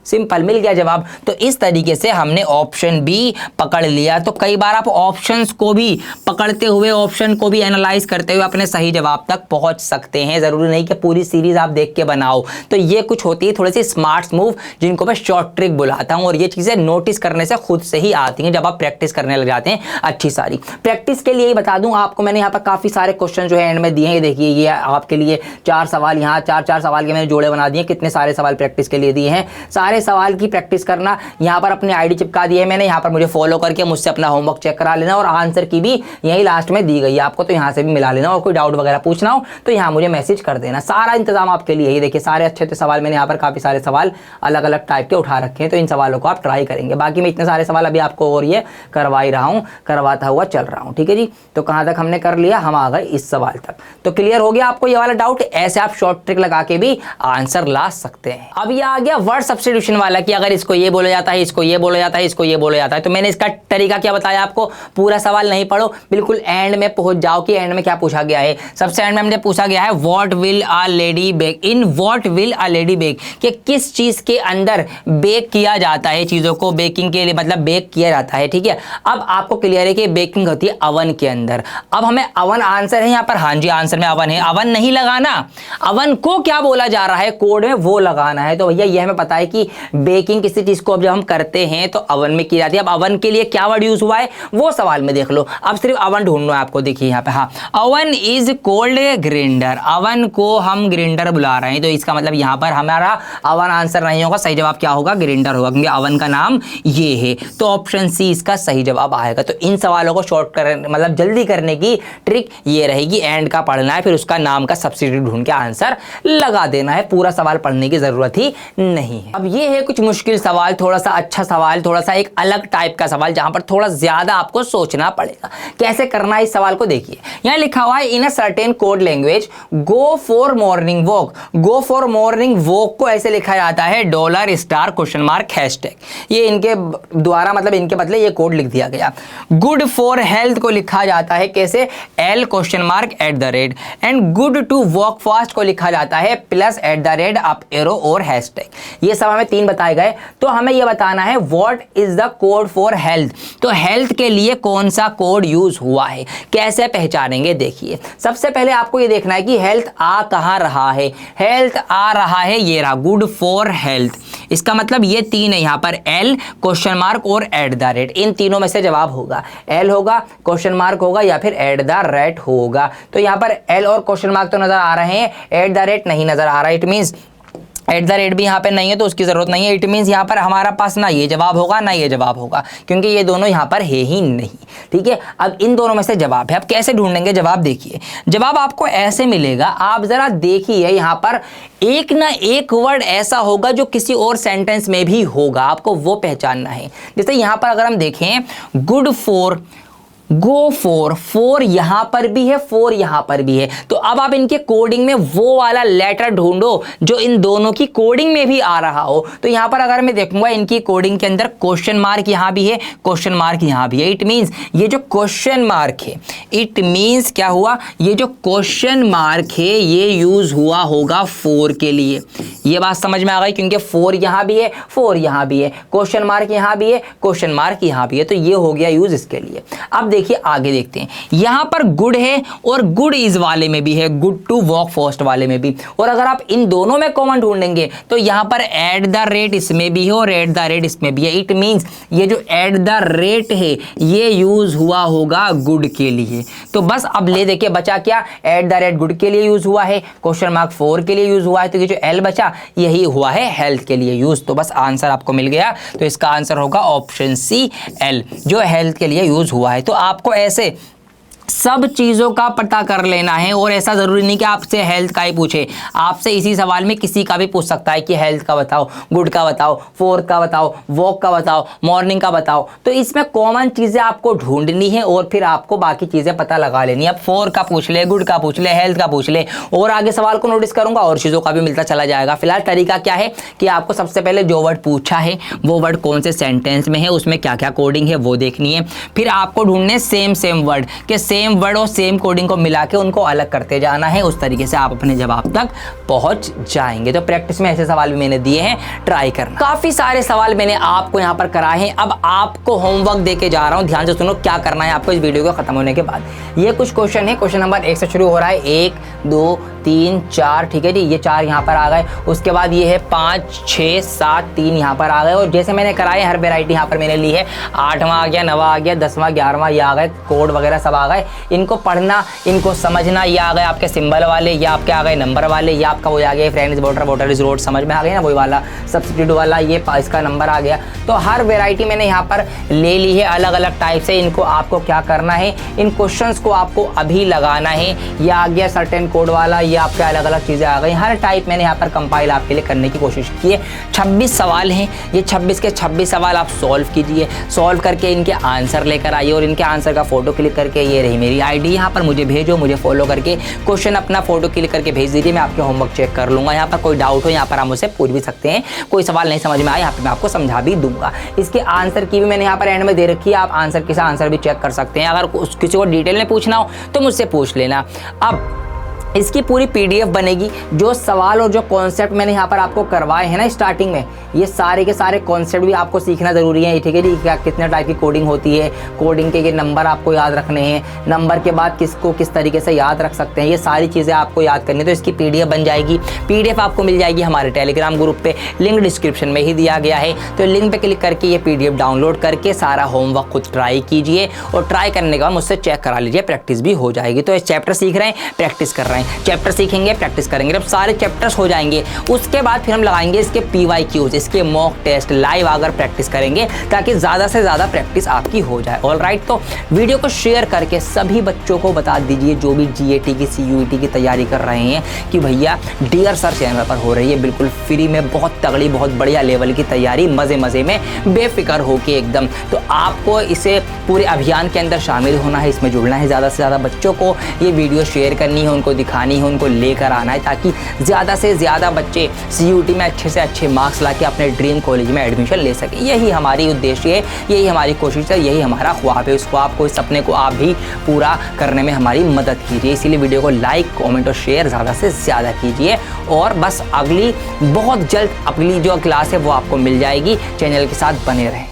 सिंपल, मिल गया जवाब। तो इस तरीके से हमने ऑप्शन बी पकड़ लिया। तो कई बार आप ऑप्शंस को भी पकड़ते हुए, ऑप्शन को भी एनालाइज करते हुए अपने सही जवाब तक पहुंच सकते हैं। जरूरी नहीं कि पूरी सीरीज आप देख के बनाओ। तो ये कुछ होती है थोड़ी सी स्मार्ट मूव जिनको मैं शॉर्ट ट्रिक बुलाता हूं, और ये चीजें नोटिस करने से खुद से ही आती हैं जब आप प्रैक्टिस करने लग जाते हैं। अच्छी सारी प्रैक्टिस के लिए ही बता दूं आपको, मैंने यहाँ पर काफी सारे क्वेश्चन जो है एंड में दिए हैं। देखिए ये आपके लिए 4 सवाल, यहाँ 4 4 सवाल के मैंने जोड़े बना दिए, कितने सारे सवाल प्रैक्टिस के लिए दिए हैं। सारे सारे सवाल की प्रैक्टिस करना। यहाँ पर अपनी आईडी चिपका दी है मैंने, यहाँ पर मुझे फॉलो करके मुझसे अपना होमवर्क चेक करा लेना और आंसर की भी यही लास्ट में दी गई है आपको, तो यहाँ से भी मिला लेना। और कोई डाउट वगैरह पूछना हो तो यहाँ मुझे मैसेज कर देना, सारा इंतजाम आपके लिए ही। देखिए सारे अच्छे सवाल मैंने यहाँ पर काफ़ी सारे सवाल अलग अलग टाइप के उठा रखे हैं, तो इन सवालों को आप ट्राई करेंगे। बाकी मैं इतने सारे सवाल अभी आपको और ये करवा ही रहा हूँ, करवाता हुआ चल रहा हूँ, ठीक है जी। तो कहाँ तक हमने कर लिया, हम आ गए इस सवाल तक। तो क्लियर हो गया आपको ये वाला डाउट। ऐसे आप शॉर्ट ट्रिक लगा के भी आंसर ला सकते हैं। अब ये आ गया वर्ड सब्स्टिट्यूशन वाला कि अगर इसको ये बोला जाता है, इसको ये बोला जाता है, इसको ये बोला जाता है। तो मैंने इसका तरीका क्या बताया आपको, पूरा सवाल नहीं पढ़ो, बिल्कुल एंड में पहुंच जाओ कि एंड में क्या पूछा गया है। सबसे एंड में हमने पूछा गया है what will a lady bake, in what will a lady bake, कि किस चीज के अंदर बेक किया जाता है चीजों को, बेकिंग के लिए मतलब बेक किया जाता है, ठीक है। अब आपको क्लियर है कि बेकिंग होती है अवन के अंदर। अब हमें अवन आंसर है यहाँ पर, हाँ जी आंसर में अवन है। अवन नहीं लगाना, अवन को क्या बोला जा रहा है कोड में वो लगाना है। तो भैया ये हमें पता है कि बेकिंग किसी चीज को अब जब हम करते हैं तो अवन में की जाती है। अब अवन के लिए क्या वर्ड यूज हुआ है वो सवाल में देख लो। अब सिर्फ अवन ढूंढना है आपको। देखिए यहाँ पे, हाँ, oven is called grinder, oven को हम ग्राइंडर बुला रहे हैं, तो इसका मतलब यहाँ पर हमारा अवन आंसर नहीं होगा, सही जवाब क्या होगा, ग्राइंडर होगा, क्योंकि अवन का नाम ये है। तो ऑप्शन सी इसका सही जवाब आएगा। तो इन सवालों को शॉर्ट कर मतलब जल्दी करने की ट्रिक ये रहेगी, एंड का पढ़ना है, फिर उसका नाम का सब्स्टिट्यूट ढूंढ के आंसर लगा देना है, पूरा सवाल पढ़ने की जरूरत ही नहीं है। अब ये है कुछ मुश्किल सवाल, थोड़ा सा अच्छा सवाल, थोड़ा सा एक अलग टाइप का सवाल जहां पर थोड़ा ज्यादा आपको सोचना पड़ेगा। कैसे करना है इस सवाल को देखिए, यहां लिखा हुआ है in a certain code language go for morning walk. Go for morning walk को ऐसे लिखा जाता है $! हैशटैग। ये इनके द्वारा मतलब इनके बदले ये कोड लिख दिया गया। गुड फॉर हेल्थ को लिखा जाता है कैसे, L $@ and good to walk fast को लिखा जाता है +@ अप एरो और हैशटैग। ये सब हमें 3 बताए गए। तो हमें ये बताना है what is the code for health, तो हेल्थ के लिए कौन सा कोड यूज हुआ है, कैसे पहचानेंगे। देखिए सबसे पहले आपको ये देखना है कि हेल्थ आ कहां रहा है। हेल्थ आ रहा है ये रहा, गुड फॉर हेल्थ। इसका मतलब ये 3 है यहाँ पर, L ? और @ इन तीनों में से जवाब होगा। L होगा, क्वेश्चन मार्क होगा या फिर @ होगा। तो यहाँ पर L और क्वेश्चन मार्क तो नजर आ रहे हैं, @ नहीं नजर आ रहा है। इट मींस @ भी यहाँ पे नहीं है तो उसकी जरूरत नहीं है। इट मीन्स यहाँ पर हमारा पास ना ये जवाब होगा ना ये जवाब होगा, क्योंकि ये दोनों यहाँ पर है ही नहीं, ठीक है। अब इन दोनों में से जवाब है। अब कैसे ढूंढेंगे जवाब, देखिए जवाब आपको ऐसे मिलेगा। आप जरा देखिए यहाँ पर एक ना एक वर्ड ऐसा होगा जो किसी और सेंटेंस में भी होगा, आपको वो पहचानना है। जैसे यहाँ पर अगर हम देखें गुड फॉर, गो फॉर यहां पर भी है, फॉर यहां पर भी है। तो अब आप इनके कोडिंग में वो वाला लेटर ढूंढो जो इन दोनों की कोडिंग में भी आ रहा हो। तो यहां पर अगर मैं देखूंगा इनकी कोडिंग के अंदर क्वेश्चन मार्क यहां भी है, क्वेश्चन मार्क यहां भी है। इट मींस ये जो क्वेश्चन मार्क है, इट मींस क्या हुआ, ये जो क्वेश्चन मार्क है ये यूज हुआ होगा फॉर के लिए। ये बात समझ में आ गई, क्योंकि फॉर यहां भी है, फॉर यहां भी है, क्वेश्चन मार्क यहां भी है, क्वेश्चन मार्क यहां भी है। तो ये हो गया यूज इसके लिए। अब देखिए आगे देखते हैं, यहां पर गुड है और गुड इज वाले में भी है, गुड टू वॉक फास्ट वाले में भी। और अगर आप इन दोनों में कॉमन ढूंढेंगे तो यहां पर @ इसमें भी है और @ इसमें भी है। इट मींस ये जो @ है ये यूज हुआ होगा गुड के लिए। तो बस अब ले देखिए बचा क्या, @ गुड के लिए यूज हुआ है, क्वेश्चन मार्क फॉर के लिए यूज हुआ है, तो ये जो L बचा यही हुआ है हेल्थ के लिए यूज। तो बस आंसर आपको मिल गया। तो इसका आंसर होगा ऑप्शन सी L, जो हेल्थ के लिए यूज हुआ है। तो आपको ऐसे सब चीज़ों का पता कर लेना है, और ऐसा ज़रूरी नहीं कि आपसे हेल्थ का ही पूछे, आपसे इसी सवाल में किसी का भी पूछ सकता है कि हेल्थ का बताओ, गुड का बताओ, फोर्थ का बताओ, वॉक का बताओ, मॉर्निंग का बताओ। तो इसमें कॉमन चीज़ें आपको ढूंढनी है और फिर आपको बाकी चीज़ें पता लगा लेनी है। अब फोर का पूछ ले, गुड का पूछ ले, हेल्थ का पूछ ले, और आगे सवाल को नोटिस करूंगा और चीज़ों का भी मिलता चला जाएगा। फिलहाल तरीका क्या है कि आपको सबसे पहले जो वर्ड पूछा है वो वर्ड कौन से सेंटेंस में है, उसमें क्या क्या कोडिंग है वो देखनी है। फिर आपको ढूंढने सेम वर्ड के सेम वर्ड और सेम कोडिंग को मिला के उनको अलग करते जाना है। उस तरीके से आप अपने जवाब तक पहुंच जाएंगे। तो प्रैक्टिस में ऐसे सवाल भी मैंने दिए हैं, ट्राई करना। काफी सारे सवाल मैंने आपको यहाँ पर कराए हैं। अब आपको होमवर्क देके जा रहा हूँ, ध्यान से सुनो क्या करना है आपको इस वीडियो को खत्म होने के बाद। ये कुछ क्वेश्चन है, क्वेश्चन नंबर 1 से शुरू हो रहा है, 1 2 3 4, ठीक है जी, ये 4 यहाँ पर आ गए। उसके बाद ये है 5 6 7 3 यहाँ पर आ गए। और जैसे मैंने कराए हर वेराइटी यहाँ पर मैंने ली है। 8वां आ गया, 9वां आ गया, 10वां 11वां ये आ गए, कोड वगैरह सब आ गए। इनको पढ़ना, इनको समझना, ये आ गए आपके सिंबल वाले, ये आपके आ गए नंबर वाले, ये आपका वो आ गया friend is water, water is road, समझ में आ गया ना, वही वाला सब्स्टिट्यूट वाला, ये इसका नंबर आ गया। तो हर वेराइटी मैंने यहाँ पर ले ली है अलग अलग टाइप से। इनको आपको क्या करना है, इन क्वेश्चंस को आपको अभी लगाना है। ये आ गया सर्टेन कोड वाला, ये आपके अलग अलग चीज़ें आ गई। हर टाइप मैंने यहाँ पर कंपाइल आपके लिए करने की कोशिश की है। 26 सवाल हैं, ये 26 के 26 सवाल आप सॉल्व कीजिए। सॉल्व करके इनके आंसर लेकर आइए और इनके आंसर का फोटो क्लिक करके, ये रही मेरी आईडी, यहाँ पर मुझे भेजो, मुझे फॉलो करके क्वेश्चन अपना फोटो क्लिक करके भेज दीजिए। मैं आपके होमवर्क चेक कर लूँगा। यहाँ पर कोई डाउट हो यहाँ पर आप मुझसे पूछ भी सकते हैं। कोई सवाल नहीं समझ में आया यहाँ पर मैं आपको समझा भी दूंगा। इसके आंसर की भी मैंने यहाँ पर एंड में दे रखी है, आप आंसर के साथ आंसर भी चेक कर सकते हैं। अगर किसी को डिटेल में पूछना हो तो मुझसे पूछ लेना। अब इसकी पूरी पीडीएफ बनेगी। जो सवाल और जो कॉन्सेप्ट मैंने यहाँ पर आपको करवाए हैं ना स्टार्टिंग में, ये सारे के सारे कॉन्सेप्ट भी आपको सीखना ज़रूरी है, ठीक है जी। क्या कितने टाइप की कोडिंग होती है, कोडिंग के नंबर आपको याद रखने हैं, नंबर के बाद किसको किस तरीके से याद रख सकते हैं, ये सारी चीज़ें आपको याद करनी है। तो इसकी पीडीएफ बन जाएगी। पीडीएफ आपको मिल जाएगी हमारे टेलीग्राम ग्रुप पे, लिंक डिस्क्रिप्शन में ही दिया गया है। तो लिंक पे क्लिक करके ये पीडीएफ डाउनलोड करके सारा होमवर्क खुद ट्राई कीजिए और ट्राई करने के बाद मुझसे चेक करा लीजिए, प्रैक्टिस भी हो जाएगी। तो इस चैप्टर सीख रहे हैं, प्रैक्टिस कर रहे हैं, चैप्टर सीखेंगे, प्रैक्टिस करेंगे। जब सारे चैप्टर्स हो जाएंगे उसके बाद फिर हम लगाएंगे इसके PYQs, इसके मॉक टेस्ट लाइव आकर प्रैक्टिस करेंगे, ताकि ज़्यादा से ज़्यादा प्रैक्टिस आपकी हो जाए। ऑलराइट, तो वीडियो को शेयर करके सभी बच्चों को बता दीजिए जो भी GAT की CUET की तैयारी कर रहे हैं कि भैया डियर सर चैनल पर हो रही है बिल्कुल फ्री में, बहुत तगड़ी बहुत बढ़िया लेवल की तैयारी, मज़े मज़े में बेफिक्र होके एकदम। तो आपको इसे पूरे अभियान के अंदर शामिल होना है, इसमें जुड़ना है, ज़्यादा से ज़्यादा बच्चों को ये वीडियो शेयर करनी है, उनको दिखानी है, उनको लेकर आना है, ताकि ज़्यादा से ज़्यादा बच्चे CUET में अच्छे से अच्छे मार्क्स लाके अपने ड्रीम कॉलेज में एडमिशन ले सकें। यही हमारी उद्देश्य है, यही हमारी कोशिश है, यही हमारा ख्वाब है। उस ख्वाब को, इस सपने को आप भी पूरा करने में हमारी मदद कीजिए। इसीलिए वीडियो को लाइक कमेंट और शेयर ज़्यादा से ज़्यादा कीजिए। और बस अगली बहुत जल्द अगली जो क्लास है वो आपको मिल जाएगी। चैनल के साथ बने रहें।